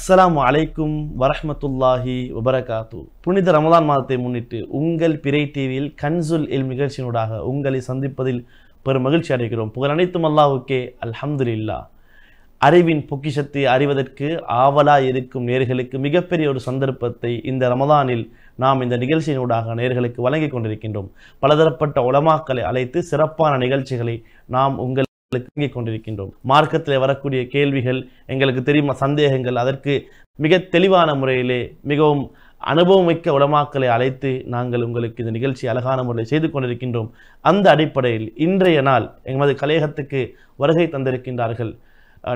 அஸ்ஸலாமு அலைக்கும் வரஹ்மத்துல்லாஹி வபரகாத்து. புனித ரமலான் மாதத்தை முன்னிட்டு உங்கள் பிறை டிவியில் கன்சுல் இல்ம் நிகழ்ச்சியினூடாக உங்களை சந்திப்பதில் பெரும் மகிழ்ச்சி அடைகிறோம். புகழ் அனைத்தும் அல்லாஹ்வுக்கே, அல்ஹம்துலில்லாஹ். அறிவின் பொக்கிஷத்தை அறிவதற்கு ஆவலாய் இருக்கும் நேர்களுக்கு மிகப்பெரிய ஒரு சந்தர்ப்பத்தை இந்த ரமலானில் நாம் இந்த நிகழ்ச்சியினூடாக நேர்களுக்கு வழங்கி கொண்டிருக்கின்றோம். பலதரப்பட்ட உலமாக்களை அழைத்து சிறப்பான நிகழ்ச்சிகளை நாம் உங்களுக்கு கொண்டிருக்கின்றோம். மார்க்கத்தில் வரக்கூடிய கேள்விகள், எங்களுக்கு தெரியுமா சந்தேகங்கள், அதற்கு மிக தெளிவான முறையிலே மிகவும் அனுபவமிக்க உலமாக்களை அழைத்து நாங்கள் உங்களுக்கு இந்த நிகழ்ச்சி அழகான முறையில் செய்து கொண்டிருக்கின்றோம். அந்த அடிப்படையில் இன்றைய நாள் எமது கலையகத்துக்கு வருகை தந்திருக்கின்றார்கள்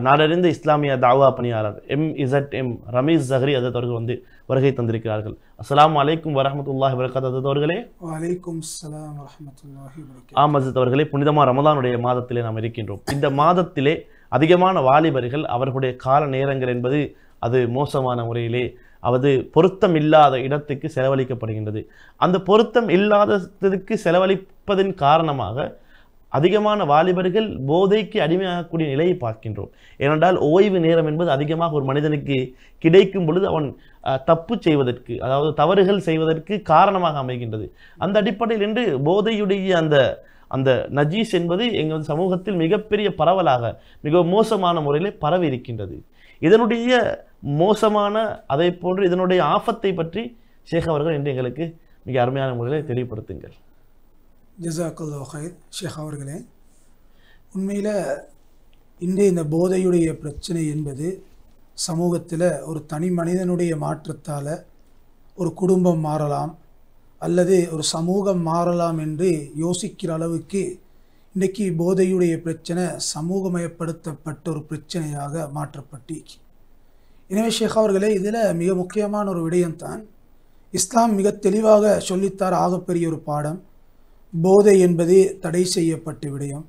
நாடறிந்த இஸ்லாமிய தாவா பணியாளர் MZM ரமீஸ் ஜஹரி அதத் அவர்கள் வருகை தந்திருக்கிறார்கள். அஸ்ஸலாமு அலைக்கும் வரஹ்மத்துல்லாஹி வபரகாத்துஹு அதத் அவர்களே. வலைக்கும் ஸலாம் வரஹ்மத்துல்லாஹி வபரகாத்துஹு. ஆமத் அவர்களே, புனிதமான ரமலானுடைய மாதத்திலே நாம் இருக்கின்றோம். இந்த மாதத்திலே அதிகமான வாலிபர்கள் அவர்களுடைய கால நேரங்கள் என்பது அது மோசமான முறையிலே பொருத்தம் இல்லாத இடத்துக்கு செலவழிக்கப்படுகின்றது. அந்த பொருத்தம் இல்லாததுக்கு செலவழிப்பதன் காரணமாக அதிகமான வாலிபர்கள் போதைக்கு அடிமையாகக்கூடிய நிலையை பார்க்கின்றோம். ஏனென்றால் ஓய்வு நேரம் என்பது அதிகமாக ஒரு மனிதனுக்கு கிடைக்கும் பொழுது அவன் தப்பு செய்வதற்கு, அதாவது தவறுகள் செய்வதற்கு காரணமாக அமைகின்றது. அந்த அடிப்படையில் இன்று போதையுடைய அந்த நஜீஸ் என்பது எங்கள் சமூகத்தில் மிகப்பெரிய பரவலாக மிக மோசமான முறையில் பரவி இருக்கின்றது. இதனுடைய மோசமான அதை போன்று இதனுடைய ஆபத்தை பற்றி ஷேக் அவர்கள் இன்று எங்களுக்கு மிக அருமையான முறையில் தெளிவுபடுத்துங்கள். ஜஸாக்கல்லாஹு ஹைர். ஷேக் அவர்களே, உண்மையில் இன்றைய இந்த போதையுடைய பிரச்சனை என்பது சமூகத்தில் ஒரு தனி மனிதனுடைய மாற்றத்தால் ஒரு குடும்பம் மாறலாம் அல்லது ஒரு சமூகம் மாறலாம் என்று யோசிக்கிற அளவுக்கு இன்றைக்கு போதையுடைய பிரச்சனை சமூகமயப்படுத்தப்பட்ட ஒரு பிரச்சனையாக மாற்றப்பட்டு. எனவே ஷேக் அவர்களே, இதில் மிக முக்கியமான ஒரு விடயம்தான் இஸ்லாம் மிக தெளிவாக சொல்லித்தார ஆகப்பெரிய ஒரு பாடம். போதை என்பது தடை செய்யப்பட்ட விடயம்.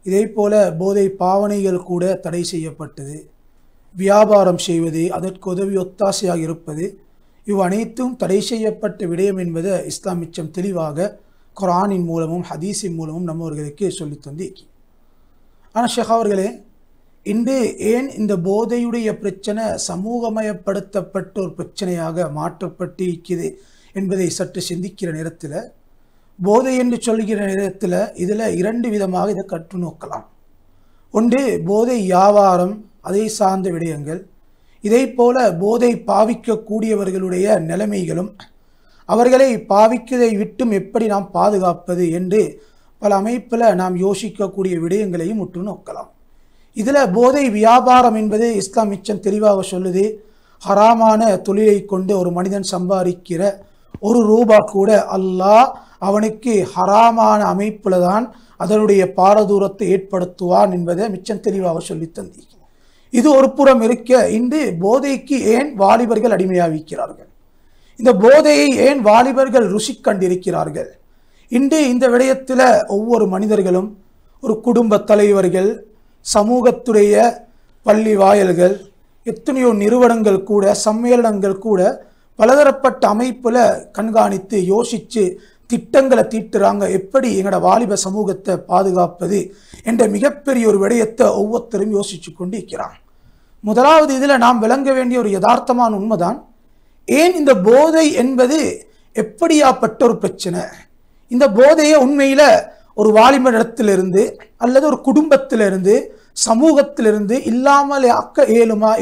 இதே போல போதை பாவனைகள் கூட தடை செய்யப்பட்டது. வியாபாரம் செய்வது, அதற்கு உதவி ஒத்தாசையாக இருப்பது, இவ் அனைத்தும் தடை செய்யப்பட்ட விடயம் என்பதை இஸ்லாம் மிச்சம் தெளிவாக குர்ஆனின் மூலமும் ஹதீஸின் மூலமும் நம்மவர்களுக்கு சொல்லி தந்தி. ஆனால் ஷேக் அவர்களே, இன்று ஏன் இந்த போதையுடைய பிரச்சனை சமூகமயப்படுத்தப்பட்ட ஒரு பிரச்சனையாக மாற்றப்பட்டிருக்கிறது என்பதை சற்று சிந்திக்கிற நேரத்தில், போதை என்று சொல்கிற நேரத்தில் இதில் இரண்டு விதமாக இதை கற்று நோக்கலாம். ஒன்று போதை வியாபாரம், அதை சார்ந்த விடயங்கள். இதை போல போதை பாவிக்கக்கூடியவர்களுடைய நிலைமைகளும் அவர்களை பாவிக்கதை விட்டும் எப்படி நாம் பாதுகாப்பது என்று பல அமைப்பில் நாம் யோசிக்கக்கூடிய விடயங்களையும் உற்று நோக்கலாம். இதில் போதை வியாபாரம் என்பது இஸ்லாம் மிச்சம் தெளிவாக சொல்லுது. ஹராமான தொழிலை கொண்டு ஒரு மனிதன் சம்பாதிக்கிற ஒரு ரூபா கூட அல்லாஹ் அவனுக்கு ஹராமான அமைப்பில் தான் அதனுடைய பாரதூரத்தை ஏற்படுத்துவான் என்பதை மிச்சம் தெளிவாக சொல்லி தந்தி. இது ஒரு புறம் இருக்க, இன்று போதைக்கு ஏன் வாலிபர்கள் அடிமையாவிக்கிறார்கள், இந்த போதையை ஏன் வாலிபர்கள் ருசி கண்டிருக்கிறார்கள்? இன்று இந்த விடயத்தில் ஒவ்வொரு மனிதர்களும், ஒரு குடும்ப தலைவர்கள், சமூகத்துடைய பள்ளி வாயல்கள், எத்தனையோ நிறுவனங்கள் கூட, சம்மேளனங்கள் கூட பலதரப்பட்ட அமைப்பில் கண்காணித்து யோசித்து திட்டங்களை தீட்டுறாங்க. எப்படி எங்களோட வாலிப சமூகத்தை பாதுகாப்பது என்ற மிகப்பெரிய ஒரு விடயத்தை ஒவ்வொருத்தரும் யோசித்து கொண்டு இருக்கிறாங்க. முதலாவது இதில் நாம் விளங்க வேண்டிய ஒரு யதார்த்தமான உண்மைதான், ஏன் இந்த போதை என்பது எப்படியாப்பட்ட ஒரு பிரச்சனை. இந்த போதையை உண்மையில் ஒரு வாலிபனிடத்திலிருந்து அல்லது ஒரு குடும்பத்திலிருந்து சமூகத்திலிருந்து இல்லாமல் ஆக்க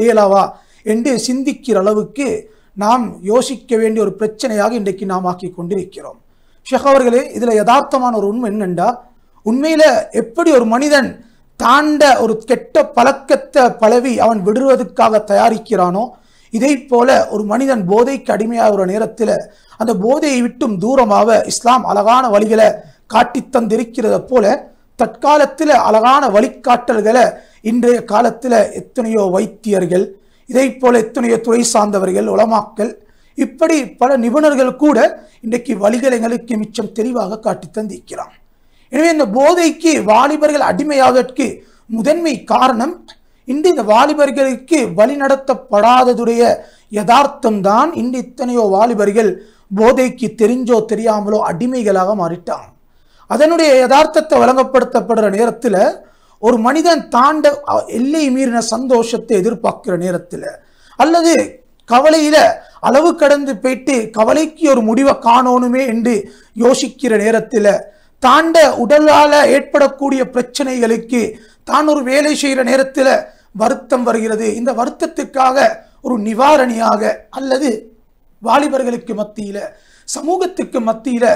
இயலாவா என்று சிந்திக்கிற அளவுக்கு நாம் யோசிக்க வேண்டிய ஒரு பிரச்சனையாக இன்றைக்கு நாம் ஆக்கி கொண்டிருக்கிறோம். ஷேக் அவர்களே, இதில் யதார்த்தமான ஒரு உண்மை என்னென்றா, உண்மையில் எப்படி ஒரு மனிதன் தாண்ட ஒரு கெட்ட பழக்கத்தை பழவி அவன் விடுவதற்காக தயாரிக்கிறானோ, இதை போல ஒரு மனிதன் போதைக்கு அடிமையாகிற நேரத்தில் அந்த போதையை விட்டும் தூரமாக இஸ்லாம் அழகான வழிகளை காட்டி தந்திருக்கிறத போல தற்காலத்தில் அழகான வழிகாட்டல்களை இன்றைய காலத்தில் எத்தனையோ வைத்தியர்கள், இதை போல எத்தனையோ துறை சார்ந்தவர்கள், உலமாக்கள், இப்படி பல நிபுணர்கள் கூட இன்றைக்கு வழிகளை எங்களுக்கு மிச்சம் தெளிவாக காட்டி தந்திருக்கிறான். எனவே இந்த போதைக்கு வாலிபர்கள் அடிமையாவதற்கு முதன்மை காரணம் இன்று இந்த வாலிபர்களுக்கு வழிநடத்தப்படாததுடைய யதார்த்தம் தான். இன்று இத்தனையோ வாலிபர்கள் போதைக்கு தெரிஞ்சோ தெரியாமலோ அடிமைகளாக மாறிட்டாங்க. அதனுடைய யதார்த்தத்தை வழங்கப்படுத்தப்படுற நேரத்தில் ஒரு மனிதன் தாண்ட எல்லை மீறின சந்தோஷத்தை எதிர்பார்க்கிற நேரத்தில் அல்லது கவலையில அளவு கடந்து போயிட்டு கவலைக்கு ஒரு முடிவை காணணுமே என்று யோசிக்கிற நேரத்தில் தாண்ட உடலால ஏற்படக்கூடிய பிரச்சனைகளுக்கு தான் ஒரு வேலை செய்கிற நேரத்தில் வருத்தம் வருகிறது. இந்த வருத்தத்துக்காக ஒரு நிவாரணியாக அல்லது வாலிபர்களுக்கு மத்தியில சமூகத்துக்கு மத்தியில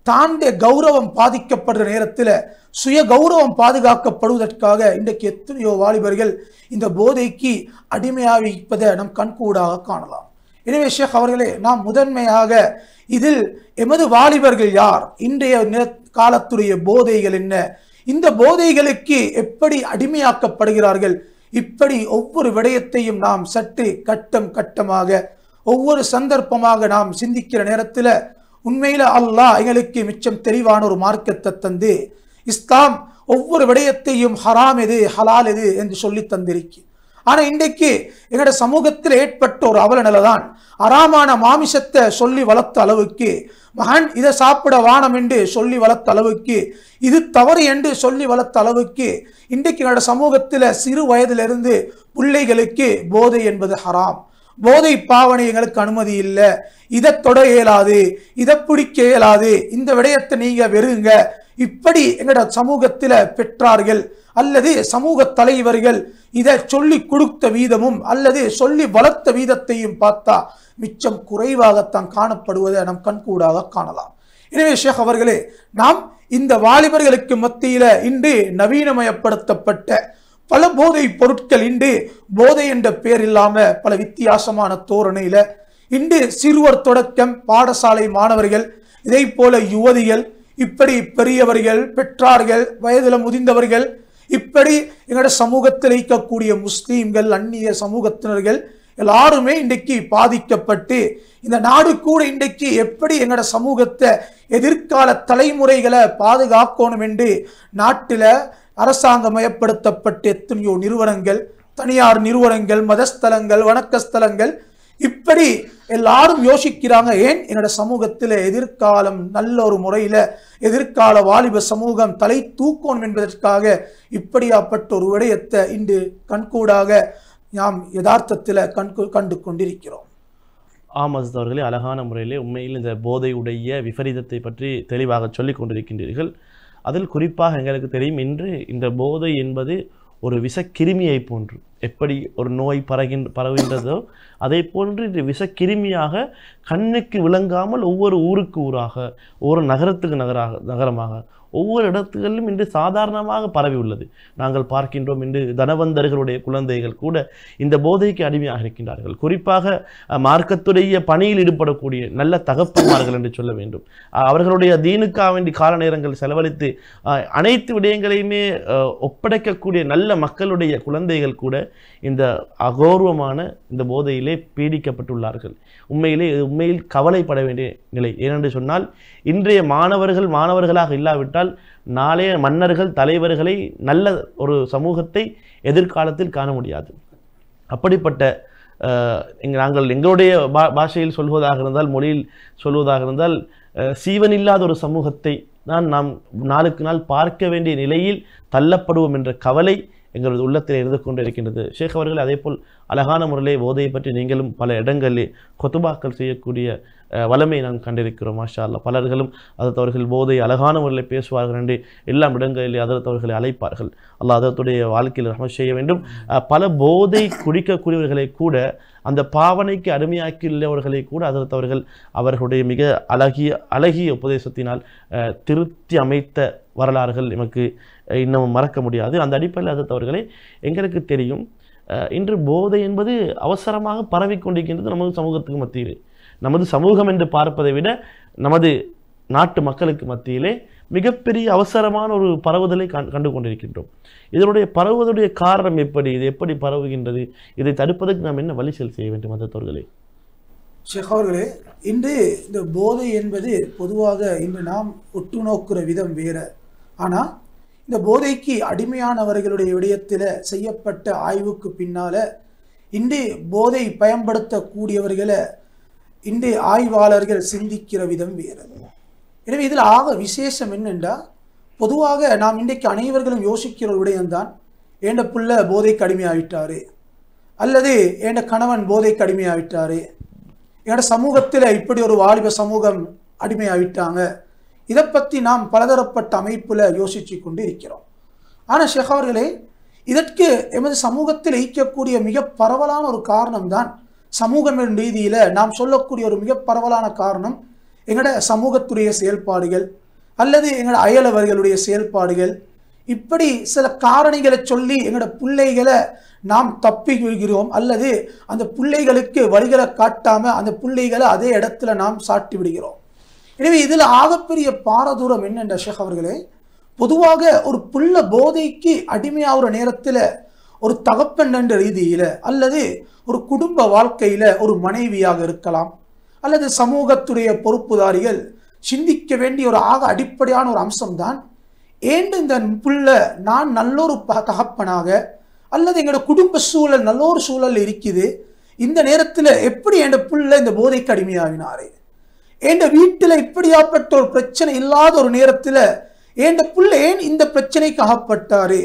தாண்ட கௌரவம் பாதிக்கப்படுற நேரத்தில் சுய கௌரவம் பாதுகாக்கப்படுவதற்காக இன்றைக்கு எத்தனையோ வாலிபர்கள் இந்த போதைக்கு அடிமையாவிப்பதை நம் கண்கூடாக காணலாம். எனவே ஷேக் அவர்களே, நாம் முதன்மையாக இதில் எமது வாலிபர்கள் யார், இன்றைய காலத்துடைய போதைகள் என்ன, இந்த போதைகளுக்கு எப்படி அடிமையாக்கப்படுகிறார்கள், இப்படி ஒவ்வொரு விடயத்தையும் நாம் சற்று கட்டம் கட்டமாக ஒவ்வொரு சந்தர்ப்பமாக நாம் சிந்திக்கிற நேரத்தில் உண்மையில அல்லாஹ் எங்களுக்கு மிச்சம் தெளிவான ஒரு மார்க்கத்தை தந்து இஸ்லாம் ஒவ்வொரு விடயத்தையும் ஹராம் எது ஹலால் எது என்று சொல்லி தந்திருக்கு. ஆனா இன்றைக்கு எங்களோட சமூகத்தில் ஏற்பட்ட ஒரு அவல நிலைதான் ஹராமான மாமிசத்தை சொல்லி வளர்த்த அளவுக்கு, மகன் இதை சாப்பிட வானம் என்று சொல்லி வளர்த்த அளவுக்கு, இது தவறு என்று சொல்லி வளர்த்த அளவுக்கு இன்றைக்கு எங்களோட சமூகத்தில் சிறு வயதிலிருந்து பிள்ளைகளுக்கு போதை என்பது ஹராம், போதை பாவனை எங்களுக்கு அனுமதி இல்லை, இதை தொட இயலாது, இதை பிடிக்க இயலாது, இந்த விடயத்தை நீங்க வெறுங்க, இப்படி எங்களோட சமூகத்தில் பெற்றார்கள் அல்லது சமூக தலைவர்கள் இதை சொல்லி கொடுத்த வீதமும் அல்லது சொல்லி வளர்த்த வீதத்தையும் பார்த்தா மிச்சம் குறைவாகத்தான் காணப்படுவதை நம் கண்கூடாக காணலாம். எனவே ஷேக் அவர்களே, நாம் இந்த வாலிபர்களுக்கு மத்தியில இன்று நவீனமயப்படுத்தப்பட்ட பல போதை பொருட்கள் இன்று போதை என்ற பெயர் இல்லாம பல வித்தியாசமான தோரணையில இன்று சிறுவர் தொடக்கம் பாடசாலை மாணவர்கள், இதை போல யுவதிகள், இப்படி பெரியவர்கள், பெற்றார்கள், வயதில் முதிர்ந்தவர்கள், இப்படி எங்களோட சமூகத்தில் இருக்கக்கூடிய முஸ்லீம்கள், அந்நிய சமூகத்தினர்கள் எல்லாருமே இன்றைக்கு பாதிக்கப்பட்டு இந்த நாடு கூட இன்றைக்கு எப்படி எங்களோட சமூகத்தை எதிர்கால தலைமுறைகளை பாதுகாக்கணும் என்று நாட்டில் அரசாங்கமயப்படுத்தப்பட்ட எத்தனையோ நிறுவனங்கள், தனியார் நிறுவனங்கள், மதஸ்தலங்கள், வணக்கஸ்தலங்கள், இப்படி எல்லாரும் யோசிக்கிறாங்க, ஏன் என்னோட சமூகத்தில் எதிர்காலம் நல்ல ஒரு முறையில் எதிர்கால வாலிப சமூகம் தலை தூக்கணும் என்பதற்காக இப்படியாப்பட்ட ஒரு விடயத்தை இன்று கண்கூடாக நாம் யதார்த்தத்தில் கண்டு கொண்டிருக்கிறோம். ஆமஸ் அவர்களே, அழகான முறையிலே உண்மையில் இந்த போதையுடைய விபரீதத்தை பற்றி தெளிவாக சொல்லிக் கொண்டிருக்கின்றீர்கள். அதில் குறிப்பாக எங்களுக்கு தெரியும், இன்று இந்த போதை என்பது ஒரு விஷக்கிருமியை போன்று எப்படி ஒரு நோய் பரவுகின்றதோ அதே போன்று இந்த விஷக்கிருமியாக கண்ணுக்கு விளங்காமல் ஒவ்வொரு ஊருக்கு ஊராக, ஒவ்வொரு நகரத்துக்கு நகரமாக, ஒவ்வொரு இடத்துகளிலும் இன்று சாதாரணமாக பரவி உள்ளது. நாங்கள் பார்க்கின்றோம், இன்று தனவந்தர்களுடைய குழந்தைகள் கூட இந்த போதைக்கு அடிமையாக இருக்கின்றார்கள். குறிப்பாக மார்க்கத்துடைய பணியில் ஈடுபடக்கூடிய நல்ல தகப்பன்மார்கள் என்று சொல்ல வேண்டும். அவர்களுடைய தீனுக்காக வேண்டி கால நேரங்கள் செலவழித்து அனைத்து விடயங்களையுமே ஒப்படைக்கக்கூடிய நல்ல மக்களுடைய குழந்தைகள் கூட இந்த அகௌரவமான இந்த போதையிலே பீடிக்கப்பட்டுள்ளார்கள். உண்மையில் கவலைப்பட வேண்டிய நிலை. ஏனென்று சொன்னால், இன்றைய மாணவர்களாக இல்லாவிட்டால் நாளைய மன்னர்கள், தலைவர்களை, நல்ல ஒரு சமூகத்தை எதிர்காலத்தில் காண முடியாது. அப்படிப்பட்ட நாங்கள் எங்களுடைய பாஷையில் சொல்வதாக இருந்தால், மொழியில் சொல்வதாக இருந்தால், சீவனில்லாத ஒரு சமூகத்தை தான் நாம் நாளுக்கு நாள் பார்க்க வேண்டிய நிலையில் தள்ளப்படுவோம் என்ற கவலை எங்களது உள்ளத்தில் இருந்து கொண்டு இருக்கின்றது. ஷேக் அவர்கள் அதே போல் அழகான முறையிலே போதையை பற்றி நீங்களும் பல இடங்களிலே கொத்துபாக்கள் செய்யக்கூடிய வளமை நாம் கண்டிருக்கிறோம். மாஷா அல்லா, பலர்களும் அதற்கு அவர்கள் போதை அழகான முறையில் பேசுவார்கள் என்று எல்லா இடங்களிலே அதற்கு அவர்களை அழைப்பார்கள். அல்லாஹ் அதற்குடைய வாழ்க்கையில் ரஹ்மத் செய்ய வேண்டும். பல போதை குடிக்கக்கூடியவர்களை கூட, அந்த பாவனைக்கு அடிமையாக்கியுள்ளவர்களை கூட அதற்கு அவர்களுடைய மிக அழகிய உபதேசத்தினால் திருத்தி அமைத்த வரலாறுகள் நமக்கு இன்னமும் மறக்க முடியாது. அந்த அடிப்படையில் அதற்கு அவர்களே, எங்களுக்கு தெரியும், இன்று போதை என்பது அவசரமாக பரவிக்கொண்டிருக்கின்றது நமது சமூகத்துக்கு மத்தியிலே. நமது சமூகம் என்று பார்ப்பதை விட நமது நாட்டு மக்களுக்கு மத்தியிலே மிகப்பெரிய அவசரமான ஒரு பரவுதலை கண்டு கொண்டிருக்கின்றோம். இதனுடைய பரவுவதுடைய காரணம் எப்படி, இது எப்படி பரவுகின்றது, இதை தடுப்பதற்கு நாம் என்ன வழி செய்ய வேண்டும் அதர்களே? ஷேக் அவர்களே, இன்று இந்த போதை என்பது பொதுவாக இன்று நாம் உற்று நோக்குற விதம் வேற. ஆனால் இந்த போதைக்கு அடிமையானவர்களுடைய விடயத்தில் செய்யப்பட்ட ஆய்வுக்கு பின்னால இன்று போதை பயன்படுத்தக்கூடியவர்களை இன்று ஆய்வாளர்கள் சிந்திக்கிற விதம் வேறு. எனவே இதில் ஆக விசேஷம் என்னென்றால், பொதுவாக நாம் இன்றைக்கு அனைவர்களும் யோசிக்கிற ஒரு விடயம்தான், ஏண்ட புள்ள போதைக்கு அடிமையாகிட்டாரு, அல்லது என் கணவன் போதைக்கு அடிமையாவிட்டாரு, என்னோட சமூகத்தில் இப்படி ஒரு வாலிப சமூகம் அடிமையாவிட்டாங்க. இதை பற்றி நாம் பலதரப்பட்ட அமைப்பில் யோசித்து கொண்டு இருக்கிறோம். ஆனால் ஷேக் அவர்களே, இதற்கு எமது சமூகத்தில் ஈக்கக்கூடிய மிக பரவலான ஒரு காரணம் தான் சமூகம் என்ற ரீதியில் நாம் சொல்லக்கூடிய ஒரு மிக பரவலான காரணம் எங்களோட சமூகத்துடைய செயல்பாடுகள் அல்லது எங்களோட அயலவர்களுடைய செயல்பாடுகள். இப்படி சில காரணிகளை சொல்லி எங்களோட பிள்ளைகளை நாம் தப்பி விடுகிறோம், அல்லது அந்த பிள்ளைகளுக்கு வழிகளை காட்டாமல் அந்த பிள்ளைகளை அதே இடத்துல நாம் சாட்டி விடுகிறோம். எனவே இதில் ஆகப்பெரிய பாரதூரம் என்னென்ற ஷேக் அவர்களே, பொதுவாக ஒரு புள்ள போதைக்கு அடிமையாகிற நேரத்தில் ஒரு தகப்பன் என்ற ரீதியில் அல்லது ஒரு குடும்ப வாழ்க்கையில் ஒரு மனைவியாக இருக்கலாம் அல்லது சமூகத்துடைய பொறுப்புதாரிகள் சிந்திக்க வேண்டிய ஒரு அடிப்படையான ஒரு அம்சம்தான், ஏன் இந்த புள்ள நான் நல்லொரு தகப்பனாக அல்லது எங்களோட குடும்ப சூழல் நல்ல ஒரு சூழல் இருக்குது, இந்த நேரத்தில் எப்படி என் புள்ள இந்த போதைக்கு அடிமையாகினாரு, என் வீட்டில் இப்படியாப்பட்ட ஒரு பிரச்சனை இல்லாத ஒரு நேரத்தில் என் புள்ள ஏன் இந்த பிரச்சனைக்கு அகப்பட்டாரு,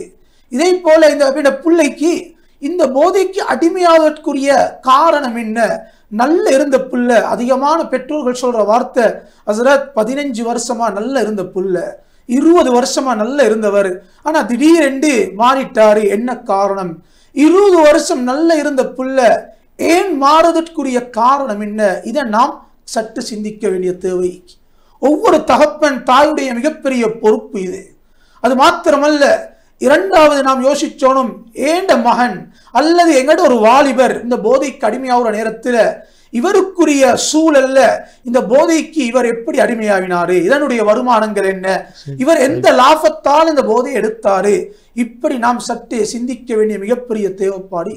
இதே போல இந்த பிள்ளைக்கு இந்த போதைக்கு அடிமையாவதற்குரிய காரணம் என்ன, நல்ல இருந்த புள்ள, அதிகமான பெற்றோர்கள் சொல்ற வார்த்தை ஹஸ்ரத் 15 வருஷமா நல்ல இருந்த புள்ள, 20 வருஷமா நல்ல இருந்தவர், ஆனா திடீரென்று மாறிட்டாரு, என்ன காரணம், 20 வருஷம் நல்ல இருந்த புள்ள ஏன் மாறுவதற்குரிய காரணம் என்ன, இதை நாம் சற்று சிந்திக்க வேண்டிய தேவை ஒவ்வொரு தகப்பன் தாயுடைய மிகப்பெரிய பொறுப்பு இது. அது மாத்திரமல்ல, இரண்டாவது நாம் யோசிச்சோனும், ஏண்ட மகன் அல்லது எங்கட ஒரு வாலிபர் இந்த போதைக்கு அடிமையாகிற நேரத்தில் இவருக்குரிய சூழல்ல இந்த போதைக்கு இவர் எப்படி அடிமையாகினாரு, இதனுடைய வருமானங்கள் என்ன, இவர் எந்த லாபத்தால் இந்த போதை எடுத்தாரு, இப்படி நாம் சற்றே சிந்திக்க வேண்டிய மிகப்பெரிய தேவைப்பாடு.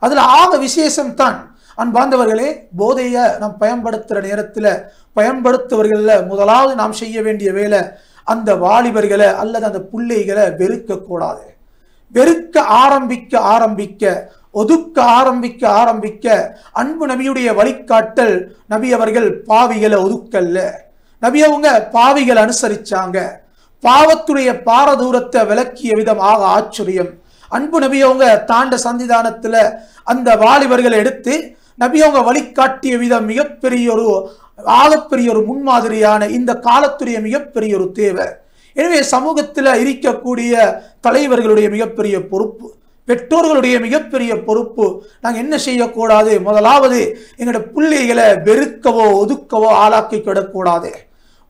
அதுல ஆக விசேஷம் தான் அன்பார்ந்தவர்களே, போதையை நாம் பயன்படுத்துகிற நேரத்தில் பயன்படுத்துவர்களில் முதலாவது நாம் செய்ய வேண்டிய வேலை அந்த வாலிபர்களை அல்லது அந்த பிள்ளைகளை வெறுக்கக்கூடாது. வெறுக்க ஆரம்பிக்க ஒதுக்க ஆரம்பிக்க அன்பு நபியுடைய வழிகாட்டல், நபி அவர்கள் பாவிகளை ஒதுக்கல்ல, நபி அவங்க பாவிகளை அனுசரிச்சாங்க, பாவத்துடைய பாரதூரத்தை விளக்கிய விதம் ஆக ஆச்சரியம். அன்பு நபி அவங்க தாண்ட சந்திதானத்துல அந்த வாலிபர்களை எடுத்து நபி அவங்க வழிகாட்டிய விதம் ஆகப்பெரிய ஒரு முன்மாதிரியான இந்த காலத்துடைய மிகப்பெரிய ஒரு தேவை. எனவே சமூகத்தில் இருக்கக்கூடிய தலைவர்களுடைய மிகப்பெரிய பொறுப்பு, பெற்றோர்களுடைய மிகப்பெரிய பொறுப்பு, நாங்கள் என்ன செய்யக்கூடாது, முதலாவது எங்களோட பிள்ளைகளை வெறுக்கவோ ஒதுக்கவோ ஆளாக்கி கிடக்கூடாது.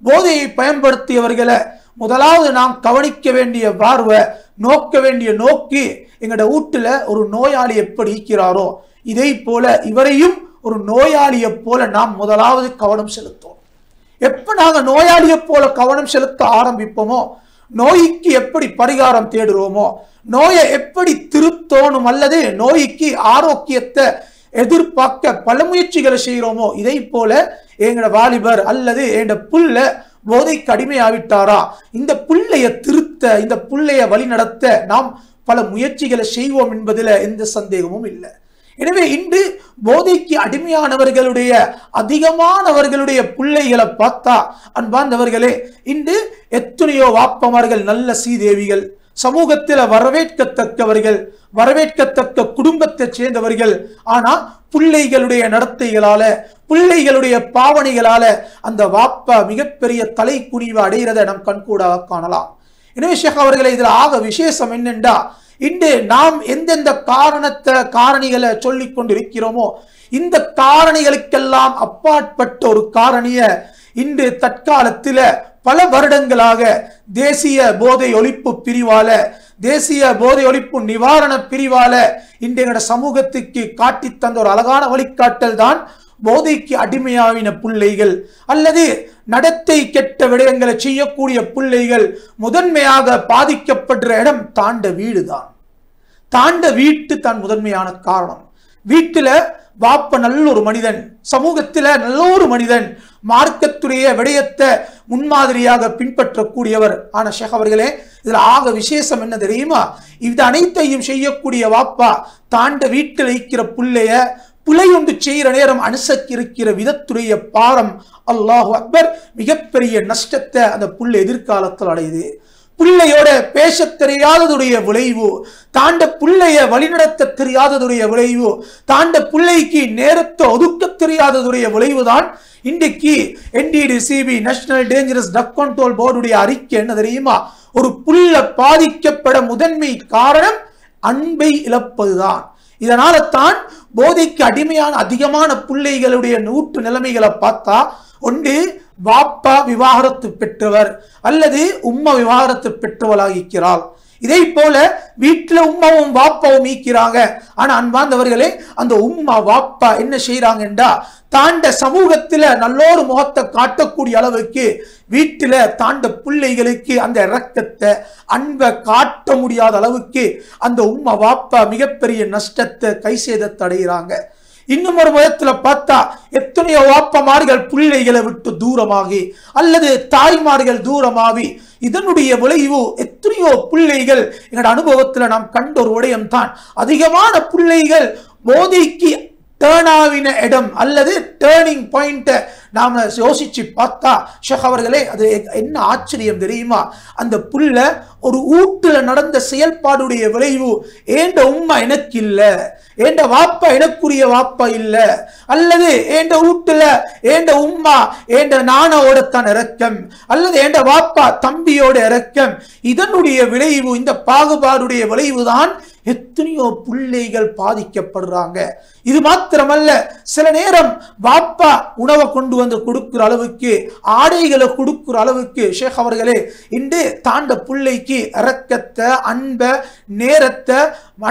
போதையை பயன்படுத்தியவர்களை முதலாவது நாம் கவனிக்க வேண்டிய பார்வை, நோக்க வேண்டிய நோக்கி, எங்களோட வீட்டில் ஒரு நோயாளி எப்படி இருக்கிறாரோ இதை போல இவரையும் ஒரு நோயாளியை போல நாம் முதலாவது கவனம் செலுத்தோம். எப்ப நாங்கள் நோயாளியை போல கவனம் செலுத்த ஆரம்பிப்போமோ, நோய்க்கு எப்படி பரிகாரம் தேடுறோமோ, நோயை எப்படி திருத்தோணும் அல்லது நோய்க்கு ஆரோக்கியத்தை எதிர்பார்க்க பல முயற்சிகளை செய்கிறோமோ, இதை போல எங்களோட வாலிபர் அல்லது எங்களோட புள்ள போதைக்கு அடிமையாவிட்டாரா, இந்த புள்ளைய திருத்த, இந்த புள்ளைய வழி நடத்த நாம் பல முயற்சிகளை செய்வோம் என்பதில் எந்த சந்தேகமும் இல்லை. எனவே இன்று போதைக்கு அடிமையானவர்களுடைய அதிகமானவர்களுடைய பிள்ளைகளை பார்த்தா அன்பார்ந்தவர்களே, இன்று எத்தனையோ வாப்பமார்கள் நல்ல சீதேவிகள், சமூகத்தில் வரவேற்கத்தக்கவர்கள், வரவேற்கத்தக்க குடும்பத்தை சேர்ந்தவர்கள், ஆனா பிள்ளைகளுடைய நடத்தைகளால பிள்ளைகளுடைய பாவனைகளால அந்த வாப்பா மிகப்பெரிய தலை குனிவை அடைகிறத நம் கண்கூடாக காணலாம். எனவே ஷேக் அவர்களை இதில் ஆக விசேஷம் என்னென்றா, இன்று நாம் எந்தெந்த காரணிகளை சொல்லிக் கொண்டிருக்கிறோமோ இந்த காரணிகளுக்கெல்லாம் அப்பாற்பட்ட ஒரு காரணிய இன்று தற்காலத்தில் பல வருடங்களாக தேசிய போதை ஒழிப்பு பிரிவால, தேசிய போதை ஒழிப்பு நிவாரண பிரிவால இன்றைய சமூகத்துக்கு காட்டி தந்த ஒரு அழகான வழிகாட்டல் தான் போதைக்கு அடிமையாவின பிள்ளைகள் அல்லது நடத்தை கெட்ட விடயங்களை செய்யக்கூடிய பிள்ளைகள் முதன்மையாக பாதிக்கப்படுற இடம் தாண்ட வீடு தான். தாண்ட வீட்டு தான் முதன்மையான காரணம். வீட்டில் வாப்ப நல்ல ஒரு மனிதன், சமூகத்தில் நல்ல ஒரு மனிதன், மார்க்கத்துடைய விடயத்தை முன்மாதிரியாக பின்பற்றக்கூடியவர். ஆனா ஷேக் அவர்களே, இதுல ஆக விசேஷம் என்ன தெரியுமா, இது அனைத்தையும் செய்யக்கூடிய வாப்பா தாண்ட வீட்டில் இருக்கிற பிள்ளைய புலையொன்று செய்கிற நேரம் அனுசரிக்க இருக்கிற விதத்துடைய பாரம், அல்லாஹு அக்பர், மிகப்பெரிய நஷ்டத்தை அந்த புள்ளை எதிர்காலத்தில் அடையுது. பிள்ளையோட பேச தெரியாததுடைய விளைவு, தாண்ட பிள்ளைய வழிநடத்த தெரியாததுடைய விளைவு, தாண்ட பிள்ளைக்கு நேரத்தை ஒதுக்க தெரியாததுடைய விளைவுதான் இன்றைக்கு NDDCB national dangerous drug control போர்டுடைய அறிக்கை என்ன தெரியுமா? ஒரு புள்ள பாதிக்கப்பட முதன்மை காரணம் அன்பை இழப்பதுதான். இதனால தான் போதைக்கு அடிமையான அதிகமான பிள்ளைகளுடைய நூற்று நிலைமைகளை பார்த்தா, ஒன்று வாப்பா விவாகரத்து பெற்றவர் அல்லது உம்மா விவாகரத்து பெற்றவளாகிறாள். இதே போல வீட்டுல உம்மாவும் வாப்பாவும் ஈக்கிறாங்க. ஆனா அன்பார்ந்தவர்களே, அந்த உம்மா வாப்பா என்ன செய்யறாங்கன்றா, தாண்ட சமூகத்துல நல்லோரு முகத்தை காட்டக்கூடிய அளவுக்கு வீட்டுல தாண்ட பிள்ளைகளுக்கு அந்த இரக்கத்தை அன்பை காட்ட முடியாத அளவுக்கு அந்த உம்மா வாப்பா மிகப்பெரிய நஷ்டத்தை கை சேதத்தை அடைகிறாங்க. இன்னும் ஒரு விதத்துல பார்த்தா எத்தனையோ வாப்பமார்கள் பிள்ளைகளை விட்டு தூரமாகி அல்லது தாய்மார்கள் தூரமாகி இதனுடைய விளைவு எத்தனையோ பிள்ளைகள் என்னோட அனுபவத்துல நாம் கண்ட ஒரு விடயம் தான். அதிகமான பிள்ளைகள் போதைக்கு டேர்ன் ஆவின இடம் அல்லது டேர்னிங் பாயிண்ட் நாம யோசிச்சு பார்த்தா ஷேக் அவர்களே, அது என்ன ஆச்சரியம் தெரியுமா? அந்த புள்ள ஒரு வீட்டுல நடந்த செயல்பாடுடைய விளைவு, ஏண்ட உம்மா எனக்கு இல்ல, ஏண்ட வாப்பா எனக்குரிய வாப்பா இல்ல, அல்லது ஏண்ட வீட்டுல ஏண்ட உம்மா ஏண்ட நானோடத்தான் இறக்கம், அல்லது ஏண்ட வாப்பா தம்பியோட இறக்கம். இதனுடைய விளைவு, இந்த பாகுபாடுடைய விளைவுதான் எத்தனையோ பிள்ளைகள் பாதிக்கப்படுறாங்க. இது மாத்திரமல்ல, சில நேரம் வாப்பா உணவை கொண்டு வந்து கொடுக்கிற அளவுக்கு, ஆடைகளை கொடுக்கிற அளவுக்கு ஷேக் அவர்களே இன்று தாண்ட பிள்ளைக்கு இரக்கத்தை, அன்பை, நேரத்தை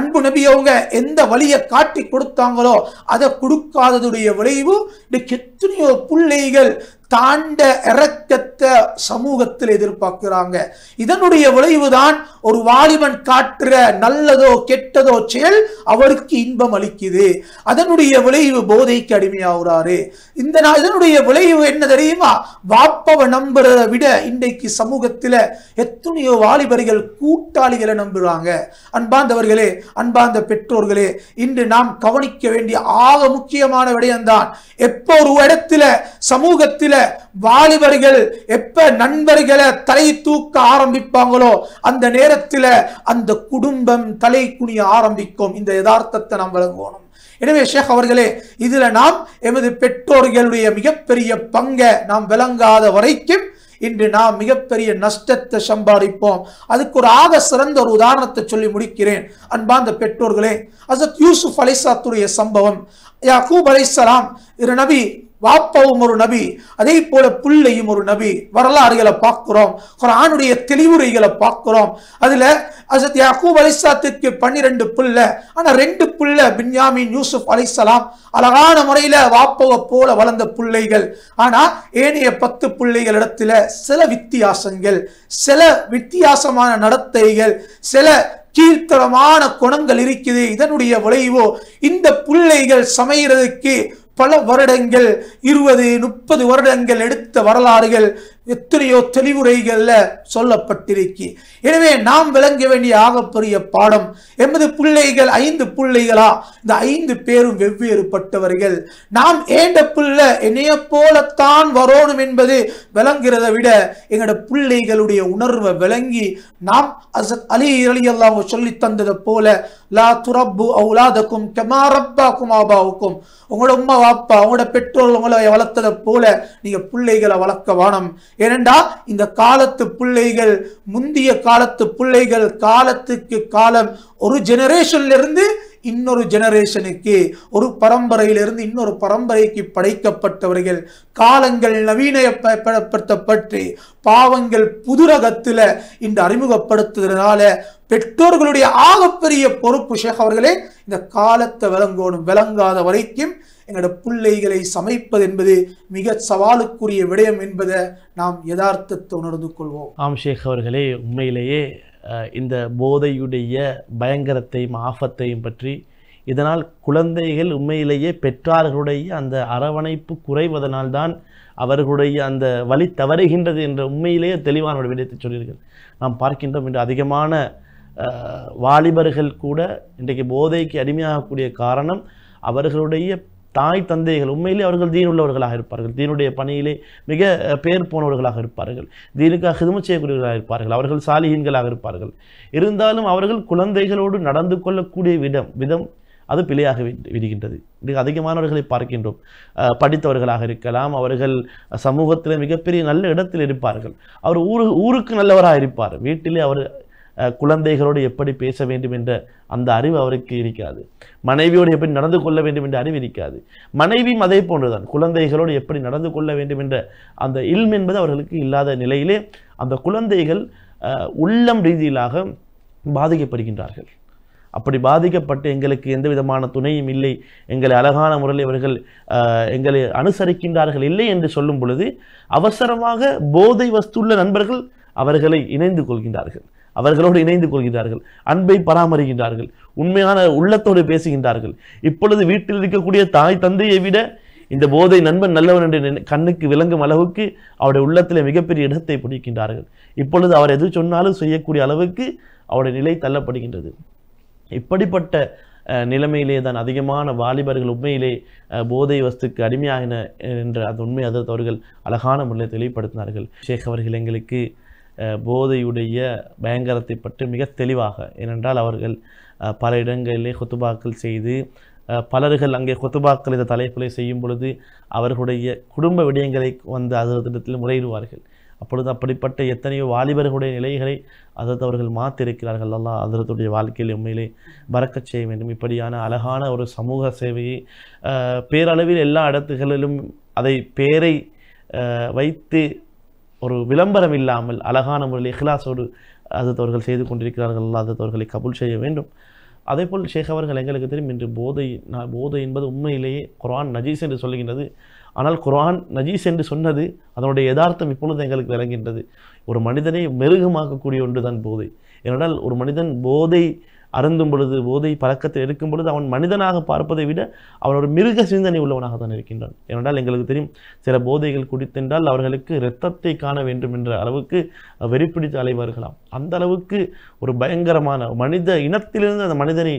அன்பு நபி அவங்க எந்த வழியை காட்டி கொடுத்தாங்களோ அதை கொடுக்காததுடைய விளைவு இன்னைக்கு எத்தனையோ பிள்ளைகள் தாண்ட இரக்கத்தை சமூகத்தில் எதிர்பார்க்கிறாங்க. இதனுடைய விளைவுதான் ஒரு வாலிபன் காட்டுற நல்லதோ கெட்டதோ செயல் அவருக்கு இன்பம் அளிக்குது. அதனுடைய விளைவு போதைக்கு அடிமையாகிறாரு. இதனுடைய விளைவு என்ன தெரியுமா? வாப்பவை நம்புறதை விட இன்றைக்கு சமூகத்தில் எத்தனையோ வாலிபர்கள் கூட்டாளிகளை நம்புறாங்க. அன்பார்ந்தவர்களே, அன்பார்ந்த பெற்றோர்களே, இன்று நாம் கவனிக்க வேண்டிய ஆக முக்கியமான விடயம்தான், எப்போ ஒரு இடத்துல சமூகத்தில் வாலிபர்கள் எப்ப நண்பர்களை தலை தூக்க ஆரம்பிப்பாங்களோ அந்த நேரத்தில் அந்த குடும்பம் தலை குனிய ஆரம்பிக்கும். இந்த யதார்த்தத்தை நாம் விளங்கணும். எனவே ஷேக் அவர்களே, இதுல நாம் எமது பெற்றோர்களுடைய மிகப்பெரிய பங்கை நாம் விளங்காத வரைக்கும் இன்று நாம் மிகப்பெரிய நஷ்டத்தை சம்பாதிப்போம். அதுக்கு ஒரு ஆக சிறந்த ஒரு உதாரணத்தை சொல்லி முடிக்கிறேன். அன்பார்ந்த பெற்றோர்களே, ஹஜ்ரத் யூசுப் அலைஹிஸ்ஸலாத்துடைய சம்பவம், யாக்கூப் அலைஹிஸ்ஸலாம் இரு நபி, வாப்பாவும் ஒரு நபி, அதே போல பிள்ளையும் ஒரு நபி. வரலாறுகளை பார்க்கிறோம், குர்ஆனுடைய தெளிவுரைகளை பார்க்கிறோம். அதுல ஹஜ்ரத் யாக்கூப் அலைஹிஸ்ஸலாத்துக்கு 12 பிள்ளை, ஆனா 2 பிள்ளை பின்யாமீன், யூசுப் அலைஹிஸ்ஸலாம் அழகான முறையில வாப்பாவை போல வளர்ந்த பிள்ளைகள். ஆனா ஏனைய 10 பிள்ளைகள் இடத்துல சில வித்தியாசங்கள், சில வித்தியாசமான நடத்தைகள், சில கீழ்த்தரமான குணங்கள் இருக்குது. இதனுடைய விளைவோ இந்த பிள்ளைகள் சமைகிறதுக்கு பல வருடங்கள், 20-30 வருடங்கள் எடுத்த வரலாறுகள் எத்தனையோ தெளிவுரைகள்ல சொல்லப்பட்டிருக்கு. எனவே நாம் விளங்க வேண்டிய ஆகப்பெரிய பாடம், எமது பிள்ளைகள் 5 பிள்ளைகளா, இந்த 5 பேரும் வெவ்வேறுபட்டவர்கள். நாம் ஏண்ட பிள்ளை என்னைய போலத்தான் வரணும் என்பது விளங்குறதை விட எங்களோட பிள்ளைகளுடைய உணர்வை விளங்கி நாம் ஹஜ்ரத் அலி ரலியல்லாஹு சொல்லி தந்ததை போல, லா துரப்பு அவுலாதக்கும் கமா ரப்பாக்கும் ஆபாவுக்கும், உங்களோட உம்மா வாப்பா உங்களோட பெற்றோர்கள் உங்களை வளர்த்ததை போல நீங்க பிள்ளைகளை வளர்க்க வேணும். ஏனென்றா இந்த காலத்து பிள்ளைகள் முந்திய காலத்து பிள்ளைகள் காலத்துக்கு காலம் ஒரு ஜெனரேஷன்ல இருந்து இன்னொரு ஜெனரேஷனுக்கு, ஒரு பரம்பரையிலிருந்து இன்னொரு பரம்பரைக்கு படைக்கப்பட்டவர்கள். காலங்கள் நவீனப்படுத்தப்பட்டு பாவங்கள் புதுரகத்துல இன்று அறிமுகப்படுத்துறதுனால பெற்றோர்களுடைய ஆகப்பெரிய பொறுப்பு ஷேக் அவர்களே, இந்த காலத்தை விளங்கணும். விளங்காத வரைக்கும் எங்களோட பிள்ளைகளை சமைப்பது என்பது மிக சவாலுக்குரிய விடயம் என்பதை நாம் யதார்த்தத்தை உணர்ந்து கொள்வோம். ஆம் ஷேக் அவர்களே, உண்மையிலேயே இந்த போதையுடைய பயங்கரத்தையும் ஆபத்தையும் பற்றி, இதனால் குழந்தைகள் உண்மையிலேயே பெற்றார்களுடைய அந்த அரவணைப்பு குறைவதனால்தான் அவர்களுடைய அந்த வழி தவறுகின்றது என்ற உண்மையிலேயே தெளிவான ஒரு விடயத்தை சொல்லியிருக்கிறது. நாம் பார்க்கின்றோம், இன்று அதிகமான வாலிபர்கள் கூட இன்றைக்கு போதைக்கு அடிமையாகக்கூடிய காரணம் அவர்களுடைய தாய் தந்தைகள் உண்மையிலே அவர்கள் தீன் உள்ளவர்களாக இருப்பார்கள், தீனுடைய பணியிலே மிக பேர் போனவர்களாக இருப்பார்கள், தீனுக்காக ஹிதமத் செய்யக்கூடியவர்களாக இருப்பார்கள், அவர்கள் சாலிஹீன்களாக இருப்பார்கள். இருந்தாலும் அவர்கள் குழந்தைகளோடு நடந்து கொள்ளக்கூடிய விதம் அது பிழையாக விடுகின்றது. மிக அதிகமானவர்களை பார்க்கின்றோம். படித்தவர்களாக இருக்கலாம், அவர்கள் சமூகத்தில் மிகப்பெரிய நல்ல இடத்தில் இருப்பார்கள், அவர் ஊருக்கு நல்லவராக இருப்பார், வீட்டிலே அவர் குழந்தைகளோடு எப்படி பேச வேண்டும் என்ற அந்த அறிவு அவருக்கு இருக்காது, மனைவியோடு எப்படி நடந்து கொள்ள வேண்டும் என்ற அறிவு இருக்காது. மனைவியும் அதே போன்றுதான், குழந்தைகளோடு எப்படி நடந்து கொள்ள வேண்டும் என்ற அந்த இல்ம் என்பது அவர்களுக்கு இல்லாத நிலையிலே அந்த குழந்தைகள் உள்ளம் ரீதியிலாக பாதிக்கப்படுகின்றார்கள். அப்படி பாதிக்கப்பட்டு எங்களுக்கு எந்த விதமான துணையும் இல்லை, எங்களை அழகான முறையில் இவர்கள் எங்களை அனுசரிக்கின்றார்கள் இல்லை என்று சொல்லும் பொழுது அவசரமாக போதை வஸ்துள்ள நண்பர்கள் அவர்களை இணைந்து கொள்கின்றார்கள், அவர்களோடு இணைந்து கொள்கிறார்கள், அன்பை பராமரிக்கின்றார்கள், உண்மையான உள்ளத்தோடு பேசுகின்றார்கள். இப்பொழுது வீட்டில் இருக்கக்கூடிய தாய் தந்தையை விட இந்த போதை நண்பன் நல்லவன் என்று கண்ணுக்கு விளங்கும் அளவுக்கு அவருடைய உள்ளத்தில் மிகப்பெரிய இடத்தை பிடிக்கின்றார்கள். இப்பொழுது அவர் எது சொன்னாலும் செய்யக்கூடிய அளவுக்கு அவருடைய நிலை தள்ளப்படுகின்றது. இப்படிப்பட்ட நிலைமையிலே தான் அதிகமான வாலிபர்கள் உண்மையிலே போதை வஸ்துக்கு அடிமையாகின என்ற அந்த உண்மை அதற்கு அவர்கள் அழகான முறையில் தெளிவுபடுத்தினார்கள். ஷேக் அவர்கள் எங்களுக்கு போதையுடைய பயங்கரத்தை பற்றி மிக தெளிவாக, ஏனென்றால் அவர்கள் பல இடங்களிலே ஹுத்துபாக்கள் செய்து பலர்கள் அங்கே ஹுத்துபாக்கள் இந்த தலைப்புகளை செய்யும் பொழுது அவர்களுடைய குடும்ப விடயங்களை வந்து அதற்கு முறையிடுவார்கள். அப்பொழுது அப்படிப்பட்ட எத்தனையோ வாலிபர்களுடைய நிலைகளை அதற்கு அவர்கள் மாற்றிருக்கிறார்கள். அல்லாஹ் அதற்குடைய வாழ்க்கையில் உண்மையிலே பரக்கச் செய்ய வேண்டும். இப்படியான அழகான ஒரு சமூக சேவையை பேரளவில் எல்லா இடத்துகளிலும் அதை பேரை வைத்து ஒரு விளம்பரம் இல்லாமல் அழகான முறையில் இஹ்லாஸோடு அதற்கு அவர்கள் செய்து கொண்டிருக்கிறார்கள். அல்லாஹ் அதற்கு அவர்களை கபூல் செய்ய வேண்டும். அதேபோல் ஷேக் அவர்கள் எங்களுக்கு தெரியும், இன்று போதை என்பது உண்மையிலேயே குர்ஆன் நஜீஸ் என்று சொல்லுகின்றது. ஆனால் குர்ஆன் நஜீஸ் என்று சொன்னது அதனுடைய யதார்த்தம் இப்பொழுது எங்களுக்கு விளங்குகின்றது. ஒரு மனிதனை மெருகமாக்கக்கூடிய ஒன்று தான் போதை. ஏனென்றால் ஒரு மனிதன் போதை அருந்தும் பொழுது, போதை பழக்கத்தில் இருக்கும் பொழுது அவன் மனிதனாக பார்ப்பதை விட அவன் ஒரு மிருக சிந்தனை உள்ளவனாக தான் இருக்கின்றான். ஏனென்றால் எங்களுக்கு தெரியும், சில போதைகள் குடித்தென்றால் அவர்களுக்கு இரத்தத்தை காண வேண்டும் என்ற அளவுக்கு வெறிப்பிடித்து அலைவார்களாம். அந்த அளவுக்கு ஒரு பயங்கரமான மனித இனத்திலிருந்து அந்த மனிதனை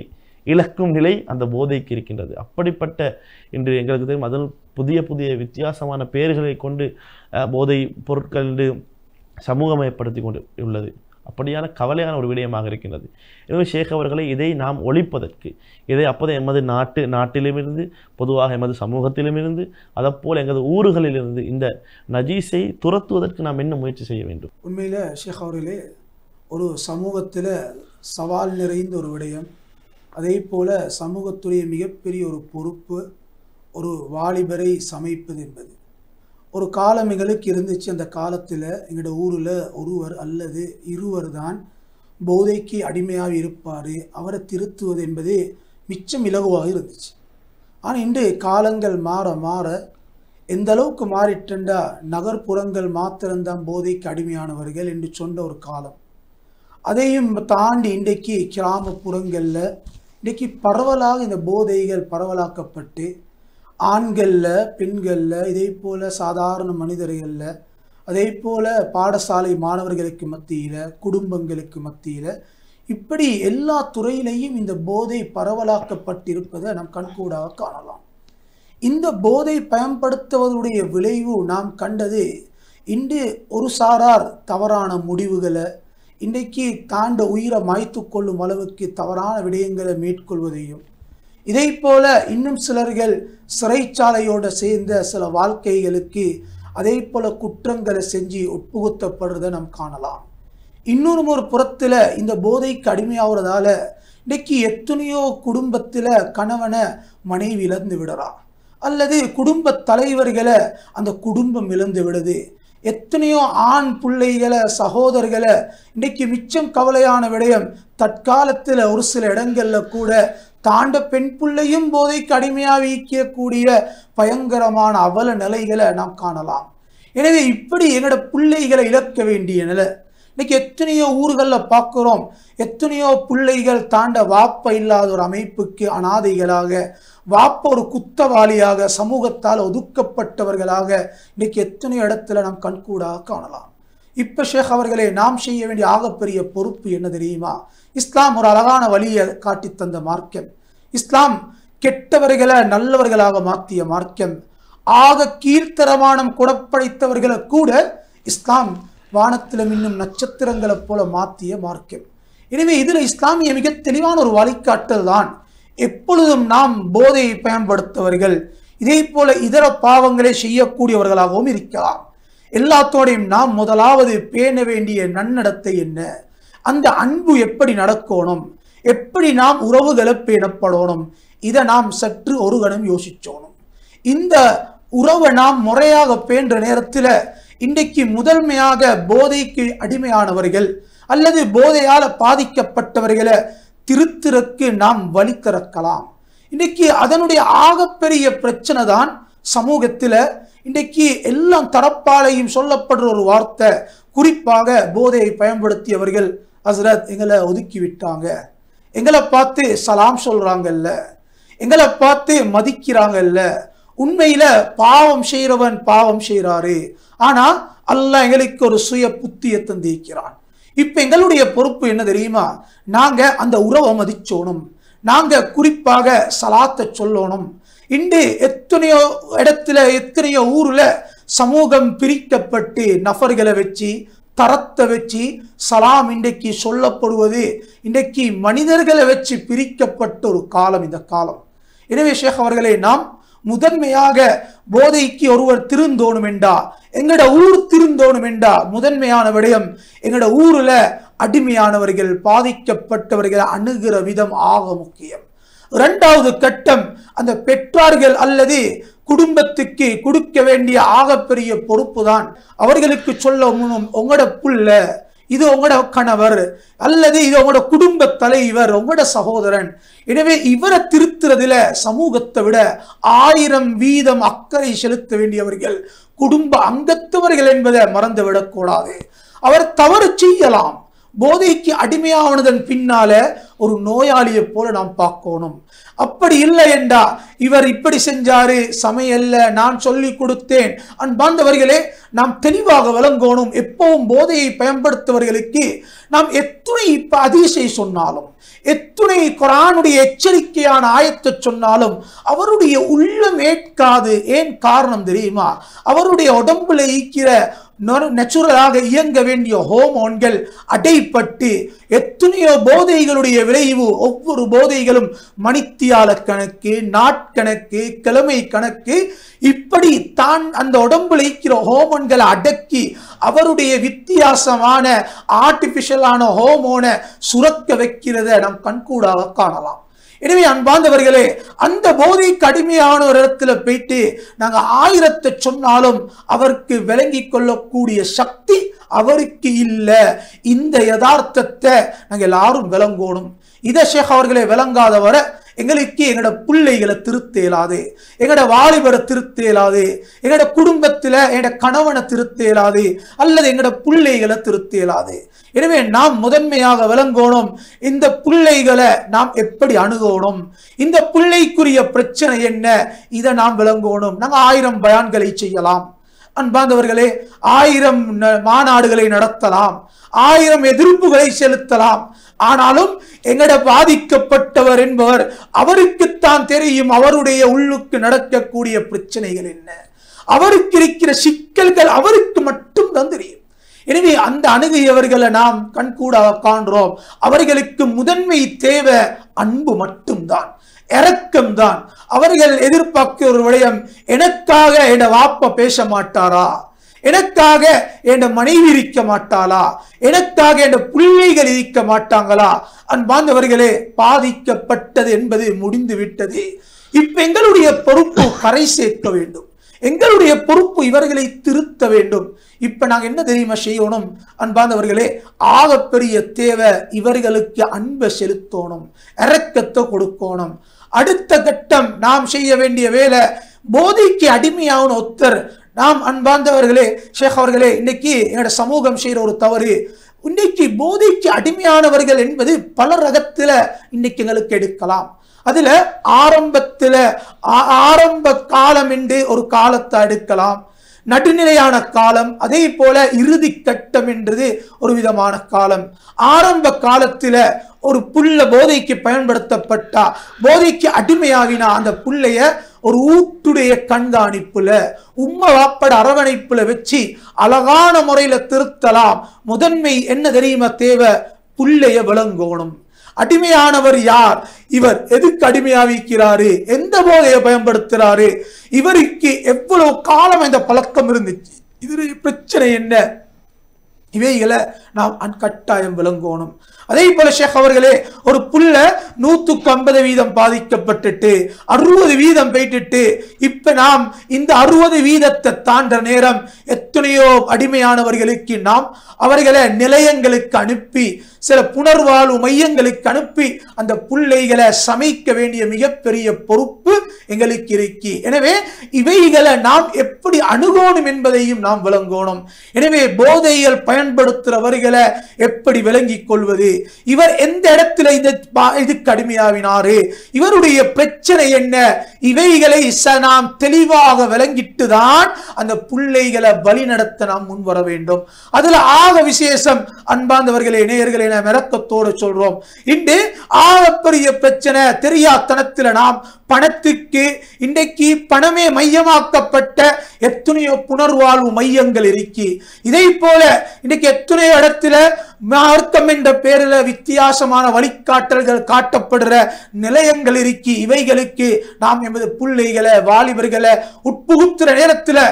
இழக்கும் நிலை அந்த போதைக்கு இருக்கின்றது. அப்படிப்பட்ட இன்று எங்களுக்கு தெரியும், அதில் புதிய புதிய வித்தியாசமான பெயர்களை கொண்டு போதை பொருட்கள் என்று சமூகமயப்படுத்தி கொண்டு உள்ளது. அப்படியான கவலையான ஒரு விடயமாக இருக்கின்றது. எனவே ஷேக் அவர்களை இதை நாம் ஒழிப்பதற்கு, இதை அப்போது எமது நாட்டிலுமிருந்து பொதுவாக எமது சமூகத்திலுமிருந்து அதப்போல் எமது ஊர்களிலிருந்து இந்த நஜீஸை துரத்துவதற்கு நாம் என்ன முயற்சி செய்ய வேண்டும்? உண்மையில் ஷேக் அவர்களே, ஒரு சமூகத்தில் சவால் நிறைந்த ஒரு விடயம், அதே போல் சமூகத்துடைய மிகப்பெரிய ஒரு பொறுப்பு ஒரு வாலிபரை சமைப்பது என்பது. ஒரு காலம் எங்களுக்கு இருந்துச்சு. அந்த காலத்தில் எங்களோட ஊரில் ஒருவர் அல்லது இருவர் தான் போதைக்கு அடிமையாக இருப்பார். அவரை திருத்துவது என்பது மிச்சம் இலகுவாக இருந்துச்சு. ஆனால் இன்று காலங்கள் மாற மாற எந்த அளவுக்கு மாறிட்டா, நகர்ப்புறங்கள் மாத்திரம்தான் போதைக்கு அடிமையானவர்கள் என்று சொன்ன ஒரு காலம். அதையும் தாண்டி இன்றைக்கு கிராமப்புறங்களில் இன்றைக்கு பரவலாக இந்த போதைகள் பரவலாக்கப்பட்டு ஆண்களில், பெண்களில், இதே போல் சாதாரண மனிதர்களில், அதே போல் பாடசாலை மாணவர்களுக்கு மத்தியில், குடும்பங்களுக்கு மத்தியில், இப்படி எல்லா துறையிலையும் இந்த போதை பரவலாக்கப்பட்டிருப்பதை நாம் கண்கூடாக காணலாம். இந்த போதை பயன்படுத்துவதுடைய விளைவு நாம் கண்டது, இன்று ஒரு சாரார் தவறான முடிவுகளை இன்றைக்கு தாண்ட உயிரை மாய்த்து கொள்ளும் அளவுக்கு தவறான விடயங்களை மேற்கொள்வதையும், இதே போல இன்னும் சிலர்கள் சிறைச்சாலையோடு சேர்ந்த சில வாழ்க்கைகளுக்கு அதே போல குற்றங்களை செஞ்சு உட்புகுத்தப்படுறதை நாம் காணலாம். இன்னொரு புறத்தில் இந்த போதைக்கு அடிமையாகிறதால இன்றைக்கு எத்தனையோ குடும்பத்தில் கணவனை மனைவி இழந்து விடுறா, அல்லது குடும்ப தலைவர்களை அந்த குடும்பம் இழந்து விடுது. எத்தனையோ ஆண் பிள்ளைகளை, சகோதரர்களை இன்றைக்கு மிச்சம் கவலையான விடயம், தற்காலத்தில் ஒரு சில இடங்களில் கூட தாண்ட பெண் பிள்ளையும் போதைக்கு அடிமையாக வைக்கக்கூடிய பயங்கரமான அவல நிலைகளை நாம் காணலாம். எனவே இப்படி எங்களோட பிள்ளைகளை இழக்க வேண்டிய நிலை இன்னைக்கு எத்தனையோ ஊர்களில் பார்க்குறோம். எத்தனையோ பிள்ளைகள் தாண்ட வாப்ப இல்லாத ஒரு அமைப்புக்கு அனாதைகளாக, வாப்ப ஒரு குத்தவாளியாக, சமூகத்தால் ஒதுக்கப்பட்டவர்களாக இன்னைக்கு எத்தனையோ இடத்துல நாம் கண்கூடாக காணலாம். இப்போ ஷேக் அவர்களே, நாம் செய்ய வேண்டிய ஆகப்பெரிய பொறுப்பு என்ன தெரியுமா? இஸ்லாம் ஒரு அழகான வழியை காட்டி தந்த மார்க்கம். இஸ்லாம் கெட்டவர்களை நல்லவர்களாக மாற்றிய மார்க்கம். ஆக கீழ்த்தரமானம் கொடப்படைத்தவர்களை கூட இஸ்லாம் வானத்திலும் இன்னும் நட்சத்திரங்களை போல மாற்றிய மார்க்கம். எனவே இதில் இஸ்லாமிய மிக தெளிவான ஒரு வழிகாட்டல் தான். எப்பொழுதும் நாம் போதையை பயன்படுத்தவர்கள், இதே போல இதர பாவங்களை செய்யக்கூடியவர்களாகவும் இருக்கலாம். எல்லாத்தோடையும் நாம் முதலாவது பேண வேண்டிய நன்னடத்தை என்ன, அந்த அன்பு எப்படி நடக்கணும், எப்படி நாம் உறவுகளை பேணப்படணும், இதை நாம் சற்று ஒரு கணம் யோசிச்சோணும். இந்த உறவை நாம் முறையாக பேண்ற நேரத்தில் இன்றைக்கு முதன்மையாக போதைக்கு அடிமையானவர்கள் அல்லது போதையால் பாதிக்கப்பட்டவர்களை திருத்திற்கு நாம் வழி திறக்கலாம். இன்றைக்கு அதனுடைய ஆகப்பெரிய பிரச்சனை தான் சமூகத்தில். இன்றைக்கு எல்லாம் தரப்பாலையும் சொல்லப்படுற ஒரு வார்த்தை, குறிப்பாக போதையை பயன்படுத்தியவர்கள், ஹஸ்ரத் எங்களை ஒதுக்கி விட்டாங்க, எங்களை பார்த்து சலாம் சொல்றாங்கல்ல, எங்களை பார்த்து மதிக்கிறாங்கல்ல, உண்மையில பாவம் செய்கிறவன் பாவம் செய்கிறாரு, ஆனா அல்லாஹ் எங்களுக்கு ஒரு சுய புத்தியை தந்திருக்கிறான். இப்ப எங்களுடைய பொறுப்பு என்ன தெரியுமா, நாங்க அந்த உறவை மதிச்சோணும், நாங்க குறிப்பாக சலாத்தை சொல்லணும். இன்று எத்தனையோ இடத்துல எத்தனையோ ஊர்ல சமூகம் பிரிக்கப்பட்டு நபர்களை வச்சு தரத்தை வச்சு சலாம் இன்றைக்கு சொல்லப்படுவது, இன்றைக்கு மனிதர்களை வச்சு பிரிக்கப்பட்ட ஒரு காலம் இந்த காலம். எனவே ஷேக் அவர்களே, நாம் முதன்மையாக போதைக்கு ஒருவர் திருந்தோணும் என்றா, எங்கட ஊர் திருந்தோணும் என்றா, முதன்மையான விடயம் எங்கட ஊர்ல அடிமையானவர்கள் பாதிக்கப்பட்டவர்கள் அணுகிற விதம் ஆக முக்கியம். இரண்டாவது கட்டம், அந்த பெற்றார்கள் அல்லது குடும்பத்துக்கு கொடுக்க வேண்டிய ஆகப்பெரிய பொறுப்பு தான் அவர்களுக்கு சொல்ல, உங்களோட புள்ள, இது உங்களோட கணவர் அல்லது இது உங்களோட குடும்ப தலைவர், உங்களோட சகோதரன். எனவே இவரை திருத்துறதுல சமூகத்தை விட 1000% அக்கறை செலுத்த வேண்டியவர்கள் குடும்ப அங்கத்தவர்கள் என்பதை மறந்துவிடக் கூடாது. அவர் தவறு செய்யலாம், போதைக்கு அடிமையானதன் பின்னால ஒரு நோயாளியை போல நாம் பார்க்கணும். அப்படி இல்லை என்றா, இவர் இப்படி செஞ்சாரு சமையல்ல, நான் சொல்லி கொடுத்தேன். அன்பார்ந்தவர்களே, நாம் தெளிவாக விளங்கணும். எப்பவும் போதையை பயன்படுத்துவர்களுக்கு நாம் எத்துணை அதிசை சொன்னாலும், எத்துணை குர்ஆனுடைய எச்சரிக்கையான ஆயத்தை சொன்னாலும் அவருடைய உள்ளம் ஏற்காது. ஏன் காரணம் தெரியுமா, அவருடைய உடம்புல ஈக்கிற நேச்சுரலாக இயங்க வேண்டிய ஹோமோன்கள் அடைப்பட்டு எத்தனையோ போதைகளுடைய விளைவு, ஒவ்வொரு போதைகளும் மணித்தியால கணக்கு, நாட்கணக்கு, கிழமை கணக்கு, இப்படி தான் அந்த உடம்புல இருக்கிற ஹோமோன்களை அடக்கி அவருடைய வித்தியாசமான ஆர்டிபிஷியலான ஹோமோனை சுரக்க வைக்கிறத நாம் கண்கூடாக காணலாம். எனவே அன்பார்ந்தவர்களே, அந்த போதைக்கு அடிமையான ஒரு இடத்துல போயிட்டு நாங்கள் 1000 சொன்னாலும் அவருக்கு விளங்கி கொள்ளக்கூடிய சக்தி அவருக்கு இல்லை. இந்த யதார்த்தத்தை நாங்கள் எல்லாரும் விளங்கணும். இதை ஷேக் அவர்களே விளங்காதவரை எங்களுக்கு எங்களோட பிள்ளைகளை திருத்த இயலாது, எங்களோட வாலிபரை திருத்த இயலாது, எங்களோட குடும்பத்தில் எங்களோட கணவனை திருத்த இயலாது, அல்லது எங்களோட பிள்ளைகளை திருத்த இயலாது. எனவே நாம் முதன்மையாக விளங்கணும், இந்த பிள்ளைகளை நாம் எப்படி அணுகணும், இந்த பிள்ளைக்குரிய பிரச்சனை என்ன, இதை நாம் விளங்கணும். நாங்கள் 1000 பயான்களை செய்யலாம் அன்பார்ந்தவர்களே, 1000 மாநாடுகளை நடத்தலாம், 1000 எதிர்ப்புகளை செலுத்தலாம். ஆனாலும் எங்கட பாதிக்கப்பட்டவர் என்பவர் அவருக்குத்தான் தெரியும் அவருடைய உள்ளுக்கு நடக்கக்கூடிய பிரச்சனைகள் என்ன, அவருக்கு இருக்கிற சிக்கல்கள் அவருக்கு மட்டும் தான் தெரியும். எனவே அந்த அணுகியவர்களை நாம் கண்கூடாக காண்றோம். அவர்களுக்கு முதன்மை தேவை அன்பு மட்டும்தான், இரக்கம்தான். அவர்கள் எதிர்பார்க்கிற ஒரு விடயம், எனக்காக என் வாப்பா பேச மாட்டாரா, எனக்காக என் மனைவி இருக்க மாட்டாளா, எனக்காக என் பிள்ளைகள் இருக்க மாட்டாங்களா? அன்பார்ந்தவர்களே, பாதிக்கப்பட்டது என்பது முடிந்து விட்டது. இப்ப எங்களுடைய பொறுப்பு கரை சேர்க்க வேண்டும், எங்களுடைய பொறுப்பு இவர்களை திருத்த வேண்டும். இப்ப நாங்க என்ன தெரியுமா செய்யணும் அன்பார்ந்தவர்களே, ஆகப்பெரிய தேவை இவர்களுக்கு அன்பை செலுத்தணும், இரக்கத்தை கொடுக்கணும். அடுத்த கட்டம் நாம் செய்ய வேண்டிய வேலை, போதைக்கு அடிமையான ஒருத்தர் நாம் அன்பார்ந்தவர்களே, ஷேக் அவர்களே, இன்னைக்கு என்னோட சமூகம் செய்யற ஒரு தவறு, இன்னைக்கு போதைக்கு அடிமையானவர்கள் என்பது பல ரகத்துல இன்னைக்கு எங்களுக்கு எடுக்கலாம். அதுல ஆரம்ப காலம் என்று ஒரு காலத்தை எடுக்கலாம், நடுநிலையான காலம், அதே போல இறுதி கட்டம் என்றது ஒரு விதமான காலம். ஆரம்ப காலத்துல ஒரு புள்ள போதைக்கு பயன்படுத்தப்பட்டா, போதைக்கு அடிமையாகினா அந்த புள்ளைய ஒரு ஊட்டுடைய கண்காணிப்புல உம்மா வாப்பட அரவணைப்புல வச்சு அழகான முறையில திருத்தலாம். முதன்மை என்ன தெரியுமா தேவை? புள்ளைய விளங்கணும். அடிமையானவர் யார், இவர் எதுக்கு அடிமையாவிக்கிறாரு, எந்த போதையை பயன்படுத்துறாரு, இவருக்கு எவ்வளவு காலம் இந்த பழக்கம் இருந்துச்சு, இது பிரச்சனை என்ன, இவைகளை நாம் கட்டாயம் விளங்கணும். அதே போல ஷேக் அவர்களே, ஒரு புள்ள 150% பாதிக்கப்பட்டுட்டு 60% போயிட்டு இப்ப நாம் இந்த 60% தாண்ட நேரம் எத்தனையோ அடிமையானவர்களுக்கு நாம் அவர்களை நிலையங்களுக்கு அனுப்பி சில புனர்வாழ்வு மையங்களுக்கு அனுப்பி அந்த பிள்ளைகளை சமைக்க வேண்டிய மிகப்பெரிய பொறுப்பு எங்களுக்கு இருக்கு. எனவே இவைகளை நாம் எப்படி அணுகணும் என்பதையும் நாம் விளங்கணும். எனவே போதைகள் பயன்படுத்துறவர்களை எப்படி விளங்கிக் கொள்வது, இவர் எந்த இடத்துல இதுக்கு அடிமையாவினாரு, இவருடைய பிரச்சனை என்ன, இவைகளை நாம் தெளிவாக விளங்கிட்டுதான் அந்த பிள்ளைகளை வழி நடத்த நாம் முன் வர வேண்டும். அதுல ஆக விசேஷம் அன்பார்ந்தவர்களே, நேயர்களே, நாம் இரக்கத்தோடு சொல்றோம், இன்று ஆகப்பெரிய பிரச்சனை தெரியாத்தனத்தில் நாம் பணத்துக்கு இன்றைக்கு பணமே மையமாக்கப்பட்ட எத்தனையோ புனர்வாழ்வு மையங்கள் இருக்கு. இதை போல இன்றைக்கு எத்தனையோ இடத்துல மார்க்கம் என்ற பேரில் வித்தியாசமான வழிகாட்டல்கள் காட்டப்படுற நிலையங்கள் இருக்கு. இவைகளுக்கு நாம் எமது பிள்ளைகளை வாலிபர்களை உட்புகுத்துற நேரத்தில்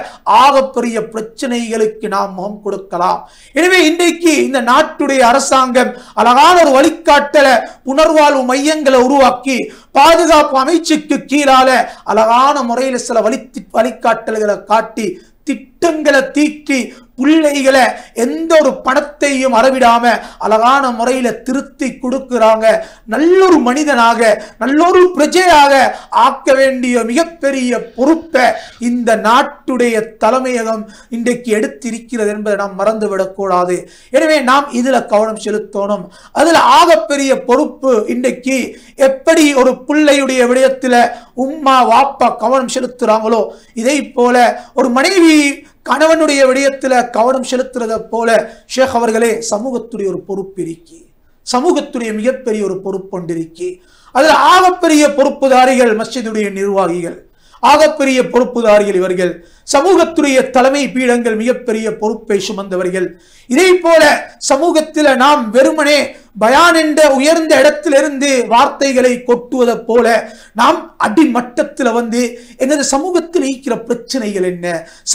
ஆகப்பெரிய பிரச்சனைகளுக்கு நாம் முகம் கொடுக்கலாம். எனவே இன்றைக்கு இந்த நாட்டுடைய அரசாங்கம் அழகான ஒரு வழிகாட்டல புனர்வாழ்வு மையங்களை உருவாக்கி பாதுகாப்பு அமைச்சுக்கு கீழால அழகான முறையில் சில வழிகாட்டல்களை காட்டி திட்டங்களை தீட்டி பிள்ளைகளை எந்த ஒரு பணத்தையும் அறவிடாம அழகான முறையில திருத்தி கொடுக்கிறாங்க. நல்லொரு மனிதனாக நல்லொரு பிரஜையாக ஆக்க வேண்டிய மிகப்பெரிய பொறுப்பை இந்த நாட்டுடைய தலைமையகம் இன்றைக்கு எடுத்திருக்கிறது என்பதை நாம் மறந்துவிடக் கூடாது. எனவே நாம் இதுல கவனம் செலுத்தணும். அதுல ஆகப்பெரிய பொறுப்பு இன்றைக்கு எப்படி ஒரு பிள்ளையுடைய விடயத்துல உம்மா வாப்பா கவனம் செலுத்துறாங்களோ இதை போல ஒரு மனைவி கணவனுடைய விடயத்தில் கவனம் செலுத்துறதை போல ஷேக் அவர்களே சமூகத்துடைய ஒரு பொறுப்பு இருக்கி, சமூகத்துடைய மிகப்பெரிய ஒரு பொறுப்பு கொண்டிருக்கி. அதில் ஆகப்பெரிய பொறுப்புதாரிகள் மஸ்ஜிதுடைய நிர்வாகிகள், ஆகப்பெரிய பொறுப்புதாரிகள் இவர்கள், சமூகத்துடைய தலைமை பீடங்கள் மிகப்பெரிய பொறுப்பை சுமந்தவர்கள். இதே போல சமூகத்தில் நாம் வெறுமனே பயான் என்ற உயர்ந்த இடத்திலிருந்து வார்த்தைகளை கொட்டுவதை போல நாம் அடிமட்டத்தில் வந்து எங்களது சமூகத்தில் இருக்கிற பிரச்சனைகள் என்ன,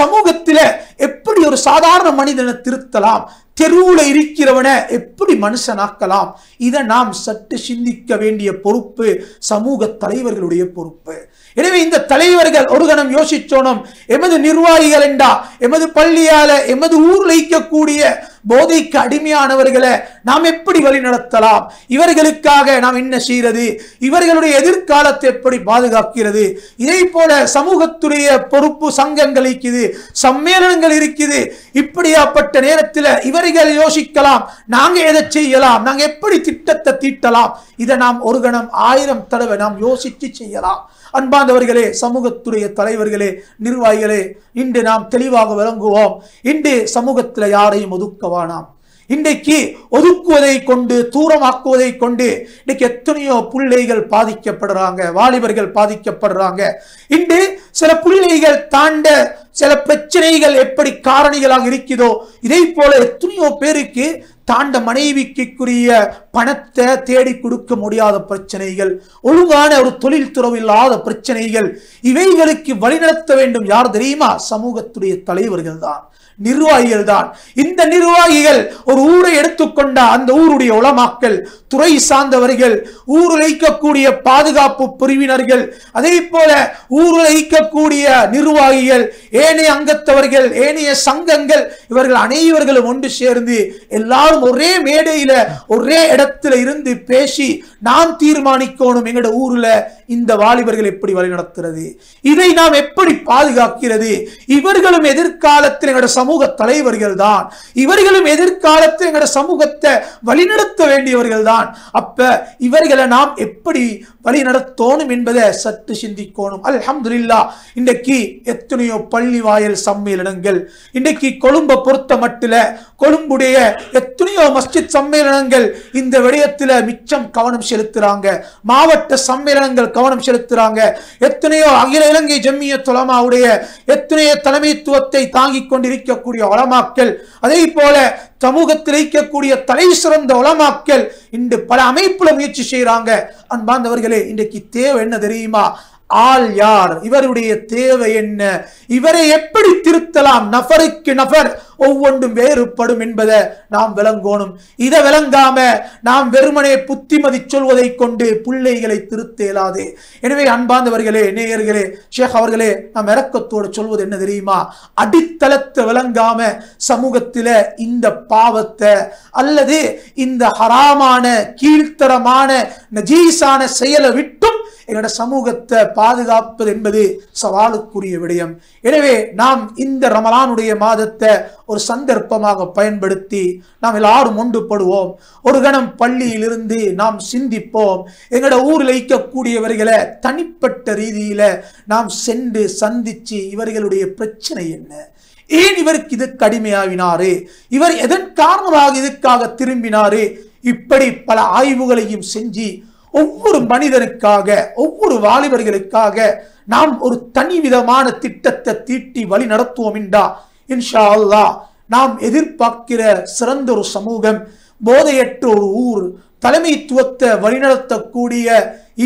சமூகத்தில் எப்படி ஒரு சாதாரண மனிதனை திருத்தலாம், தெருவுல இருக்கிறவனை எப்படி மனுஷனாக்கலாம், இதை நாம் சற்று சிந்திக்க வேண்டிய பொறுப்பு சமூக தலைவர்களுடைய பொறுப்பு. எனவே இந்த தலைவர்கள் ஒரு கணம் யோசிச்சோனும், எமது நிர்வாகிகள் என்றா எமது பள்ளியால எமது ஊரில் இருக்கக்கூடிய போதைக்கு அடிமையானவர்களை நாம் எப்படி வழி நடத்தலாம், இவர்களுக்காக நாம் என்ன செய்யறது, இவர்களுடைய எதிர்காலத்தை எப்படி பாதுகாக்கிறது. இதே போல சமூகத்துடைய பொறுப்பு சங்கங்கள் இருக்குது, சம்மேளனங்கள் இருக்குது. இப்படியாப்பட்ட நேரத்தில் இவர்கள் யோசிக்கலாம், நாங்க எதை செய்யலாம், நாங்க எப்படி திட்டத்தை தீட்டலாம். இதை நாம் ஒரு கணம் 1000 தடவை நாம் யோசித்து செய்யலாம். அன்பார்ந்தவர்களே, சமூகத்துடைய தலைவர்களே, நிர்வாகிகளே, இன்று நாம் தெளிவாக விளங்குவோம். இன்று சமூகத்தில் யாரையும் ஒதுக்க வேணாம். இன்றைக்கு ஒதுக்குவதை கொண்டு தூரமாக்குவதை கொண்டு இன்னைக்கு எத்தனையோ பிள்ளைகள் பாதிக்கப்படுறாங்க, வாலிபர்கள் பாதிக்கப்படுறாங்க. இன்று சில பிள்ளைகள் தாண்ட சில பிரச்சனைகள் எப்படி காரணிகளாக இருக்குதோ இதே போல எத்தனையோ பேருக்கு தாண்ட மனைவிக்குரிய பணத்தை தேடி கொடுக்க முடியாத பிரச்சனைகள், ஒழுங்கான ஒரு தொழில் துறவு இல்லாத பிரச்சனைகள், இவைகளுக்கு வழிநடத்த வேண்டும் யார் தெரியுமா? சமூகத்துடைய தலைவர்கள் தான், நிர்வாகிகள் தான். இந்த நிர்வாகிகள் ஒரு ஊரை எடுத்துக்கொண்ட அந்த ஊருடைய உலமாக்கள், துறை சார்ந்தவர்கள், ஊரில் இருக்கக்கூடிய பாதுகாப்பு பிரிவினர்கள், அதே போல ஊரில் இருக்கக்கூடிய நிர்வாகிகள், ஏனைய அங்கத்தவர்கள், ஏனைய சங்கங்கள், இவர்கள் அனைவர்களும் ஒன்று சேர்ந்து எல்லாரும் ஒரே மேடையில ஒரே இடத்துல இருந்து பேசி நாம் தீர்மானிக்கணும் எங்களோட ஊர்ல இந்த வாலிபர்கள் எப்படி வழி நடத்துறது, இதை நாம் எப்படி பாதுகாக்கிறது. இவர்களும் எதிர்காலத்தில் எங்களோட சமூக தலைவர்கள் தான், இவர்களும் எதிர்காலத்தில் எங்களோட சமூகத்தை வழிநடத்த வேண்டியவர்கள் தான். அப்ப இவர்களை நாம் எப்படி வழி நடத்தணும் என்பதை சற்று சிந்திக்கணும். அல்ஹம்துலில்லாஹ், இன்றைக்கு எத்தனையோ பள்ளி வாயல் சம்மேளனங்கள், இன்றைக்கு கொழும்பை பொறுத்த மட்டில் கொழும்புடைய எத்தனையோ மஸ்ஜித் சம்மேளனங்கள் இந்த விடயத்தில் மிச்சம் கவனம் செலுத்துறாங்க. மாவட்ட சம்மேளனங்கள் கவனம் செலுத்துறாங்க. எத்தனையோ அகில இலங்கை ஜம்மியத் உலமாவுடைய எத்தனையோ தலைமைத்துவத்தை தாங்கிக் கொண்டிருக்கக்கூடிய உலமாக்கள், அதே போல சமூகத்தில் இருக்கக்கூடிய தலை சிறந்த உலமாக்கள் இன்று பல அமைப்புல முயற்சி செய்யறாங்க. அன்பார்ந்தவர்களே, இன்றைக்கு தேவை என்ன தெரியுமா? ஆள் யார், இவருடைய தேவை என்ன, இவரை எப்படி திருத்தலாம், நபருக்கு நபர் ஒவ்வொன்றும் வேறுபடும் என்பதை நாம் விளங்கணும். இதை விளங்காம நாம் வெறுமனே புத்திமதி சொல்வதை கொண்டு பிள்ளைகளை திருத்த இயலாது. எனவே அன்பார்ந்தவர்களே, நேயர்களே, ஷேக் அவர்களே, நாம் இரக்கத்தோடு சொல்வது என்ன தெரியுமா? அடித்தளத்தை விளங்காம சமூகத்தில இந்த பாவத்தை அல்லது இந்த ஹராமான கீழ்த்தரமான நஜீஸான செயலை விட்டும் எங்களோட சமூகத்தை பாதுகாப்பது என்பது சவாலுக்குரிய விடயம். எனவே நாம் இந்த ரமலானுடைய மாதத்தை ஒரு சந்தர்ப்பமாக பயன்படுத்தி நாம் எல்லாரும் ஒன்றுபடுவோம். ஒரு கணம் பள்ளியிலிருந்து நாம் சிந்திப்போம். எங்களோட ஊரில் இருக்கக்கூடியவர்களை தனிப்பட்ட ரீதியில நாம் சென்று சந்திச்சு இவர்களுடைய பிரச்சனை என்ன, ஏன் இவருக்கு இது கடுமையாவினாரு, இவர் எதன் காரணமாக இதுக்காக திரும்பினாரு, இப்படி பல ஆய்வுகளையும் செஞ்சு ஒவ்வொரு மனிதனுக்காக ஒவ்வொரு வாலிபர்களுக்காக நாம் ஒரு தனி விதமான திட்டத்தை தீட்டி வழி நடத்துவோம் என்றா இன்ஷா அல்லாஹ் நாம் எதிர்பார்க்கிற சிறந்த ஒரு சமூகம், போதையற்ற ஒரு ஊர், தலைமைத்துவத்தை வழிநடத்தக்கூடிய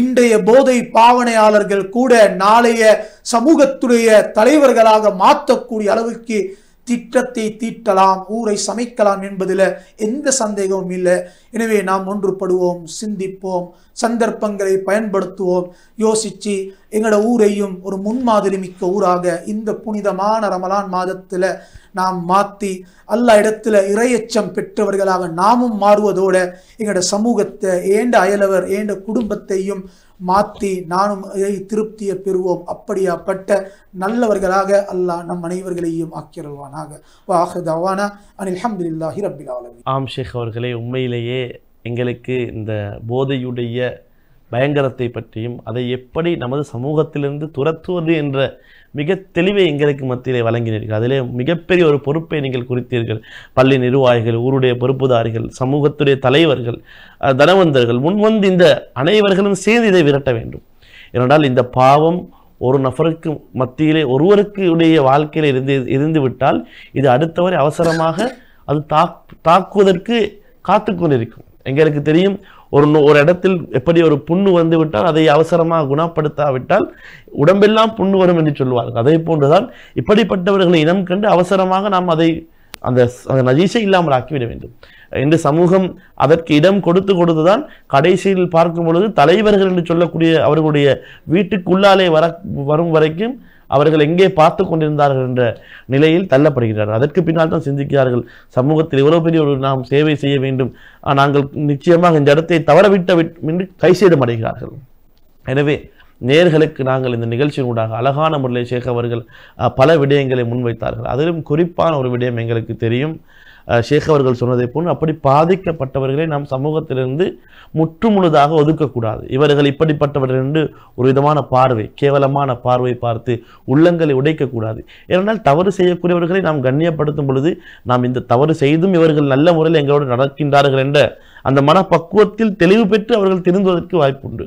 இன்றைய போதை பாவனையாளர்கள் கூட நாளைய சமூகத்துடைய தலைவர்களாக மாற்றக்கூடிய அளவுக்கு திட்டத்தை தீட்டலாம், ஊரை சமைக்கலாம் என்பதில் எந்த சந்தேகமும் இல்லை. எனவே நாம் ஒன்றுபடுவோம், சிந்திப்போம், சந்தர்ப்பங்களை பயன்படுத்துவோம், யோசிச்சு எங்களோட ஊரையும் ஒரு முன்மாதிரி மிக்க ஊராக இந்த புனிதமான ரமலான் மாதத்தில் நாம் மாற்றி அல்லாஹ் இடத்துல இறையச்சம் பெற்றவர்களாக நாமும் மாறுவதோடு எங்களோட சமூகத்தை ஏண்ட அயலவர் ஏண்ட குடும்பத்தையும் மாற்றி நானும் திருப்தியை பெறுவோம். அப்படியாப்பட்ட நல்லவர்களாக அல்லாஹ் நம் அனைவர்களையும் ஆக்கியருள்வானாக. வாஹிர் தவானா அனில் ஹம்துலில்லாஹி ரப்பில் ஆலமீன். ஆம் ஷேக் அவர்களே, உண்மையிலேயே எங்களுக்கு இந்த போதையுடைய பயங்கரத்தை பற்றியும் அதை எப்படி நமது சமூகத்திலிருந்து துரத்துவது என்ற மிக தெளிவை எங்களுக்கு மத்தியிலே வழங்கினீர்கள். அதிலே மிகப்பெரிய ஒரு பொறுப்பை நீங்கள் குறித்தீர்கள். பள்ளி நிர்வாகிகள், ஊருடைய பொறுப்புதாரிகள், சமூகத்துடைய தலைவர்கள், தனவந்தர்கள் முன்வந்து இந்த அனைவர்களும் சேர்ந்து இதை விரட்ட வேண்டும். ஏனென்றால் இந்த பாவம் ஒரு நபருக்கு மத்தியிலே ஒருவருக்கு உடைய வாழ்க்கையில் இருந்து விட்டால் இது அடுத்தவரை அவசரமாக அது தாக்குவதற்கு காத்து கொண்டிருக்கும். எங்களுக்கு தெரியும், ஒரு இடத்தில் எப்படி ஒரு புண்ணு வந்து விட்டால் அதை அவசரமாக குணப்படுத்தாவிட்டால் உடம்பெல்லாம் புண்ணு வரும் என்று சொல்வார்கள். அதே போன்றுதான் இப்படிப்பட்டவர்களை இனம் கண்டு அவசரமாக நாம் அந்த நஜீஸை இல்லாமல் ஆக்கிவிட வேண்டும். இன்று சமூகம் அதற்கு இடம் கொடுத்துதான் கடைசியில் பார்க்கும் பொழுது தலைவர்கள் என்று சொல்லக்கூடிய அவர்களுடைய வீட்டுக்குள்ளாலே வரும் வரைக்கும் அவர்கள் எங்கே பார்த்து கொண்டிருந்தார்கள் என்ற நிலையில் தள்ளப்படுகிறார்கள். அதற்கு பின்னால் தான் சிந்திக்கிறார்கள், சமூகத்தில் இவ்வளவு பெரிய ஒரு நாம் சேவை செய்ய வேண்டும், நாங்கள் நிச்சயமாக இந்த இடத்தை தவறவிட்ட என்று கைசேதம் அடைகிறார்கள். எனவே நேர்களுக்கு நாங்கள் இந்த நிகழ்ச்சியினூடாக அழகான முறையில் ஷேக் அவர்கள் பல விடயங்களை முன்வைத்தார்கள். அதிலும் குறிப்பான ஒரு விடயம் எங்களுக்கு தெரியும். ஷேக் அவர்கள் சொன்னதை போன்று அப்படி பாதிக்கப்பட்டவர்களை நாம் சமூகத்திலிருந்து முற்றுமுழுதாக ஒதுக்கக்கூடாது. இவர்கள் இப்படிப்பட்டவர்கள் என்று ஒரு விதமான பார்வை, கேவலமான பார்வை பார்த்து உள்ளங்களை உடைக்கக்கூடாது. ஏனென்றால் தவறு செய்யக்கூடியவர்களை நாம் கண்ணியப்படுத்தும் பொழுது நாம் இந்த தவறு செய்தும் இவர்கள் நல்ல முறையில் எங்களோடு நடக்கின்றார்கள் என்ற அந்த மனப்பக்குவத்தில் தெளிவு பெற்று அவர்கள் திருந்துவதற்கு வாய்ப்புண்டு.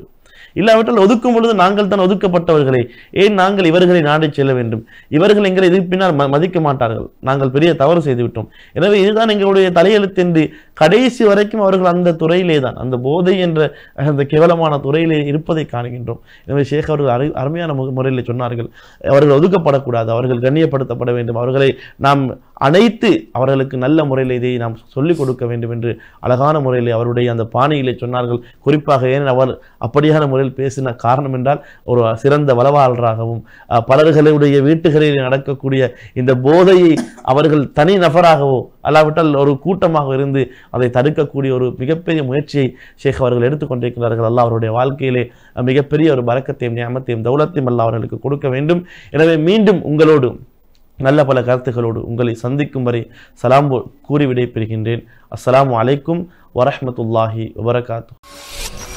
இல்லாவிட்டால் ஒதுக்கும் பொழுது நாங்கள் தான் ஒதுக்கப்பட்டவர்களே, ஏன் நாங்கள் இவர்களை நாடி செல்ல வேண்டும், இவர்கள் எங்களை எதிர்ப்பினால் மதிக்க மாட்டார்கள், நாங்கள் பெரிய தவறு செய்துவிட்டோம், எனவே இதுதான் எங்களுடைய தலையெழுத்து என்று கடைசி வரைக்கும் அவர்கள் அந்த துறையிலே தான், அந்த போதை என்ற அந்த கேவலமான துறையிலே இருப்பதை காணுகின்றோம். எனவே ஷேக் அவர்கள் அருமையான முறையில் சொன்னார்கள், அவர்கள் ஒதுக்கப்படக்கூடாது, அவர்கள் கண்ணியப்படுத்தப்பட வேண்டும், அவர்களை நாம் அனைத்து அவர்களுக்கு நல்ல முறையில் இதை நாம் சொல்லிக் கொடுக்க வேண்டும் என்று அழகான முறையில் அவருடைய அந்த பாணியிலே சொன்னார்கள். குறிப்பாக ஏன் அவர் அப்படியான முறையில் பேசின காரணம் என்றால், ஒரு சிறந்த வளவாளராகவும் பலர்களுடைய வீட்டுகளில் நடக்கக்கூடிய இந்த போதையை அவர்கள் தனி நபராகவோ அல்லாவிட்டால் ஒரு கூட்டமாக இருந்து அதை தடுக்கக்கூடிய ஒரு மிகப்பெரிய முயற்சியை ஷேக் அவர்கள் எடுத்துக்கொண்டிருக்கிறார்கள். அல்லாஹ் அவருடைய வாழ்க்கையிலே மிகப்பெரிய ஒரு பரக்கத்தையும் நியமத்தையும் தௌலத்தையும் அல்லாஹ் அவர்களுக்கு கொடுக்க வேண்டும். எனவே மீண்டும் உங்களோடு நல்ல பல கருத்துக்களோடு உங்களை சந்திக்கும் வரை சலாம் கூறி விடைபெறுகின்றேன். அஸ்ஸலாமு அலைக்கும் வரஹ்மத்துல்லாஹி வபரகாத்துஹு.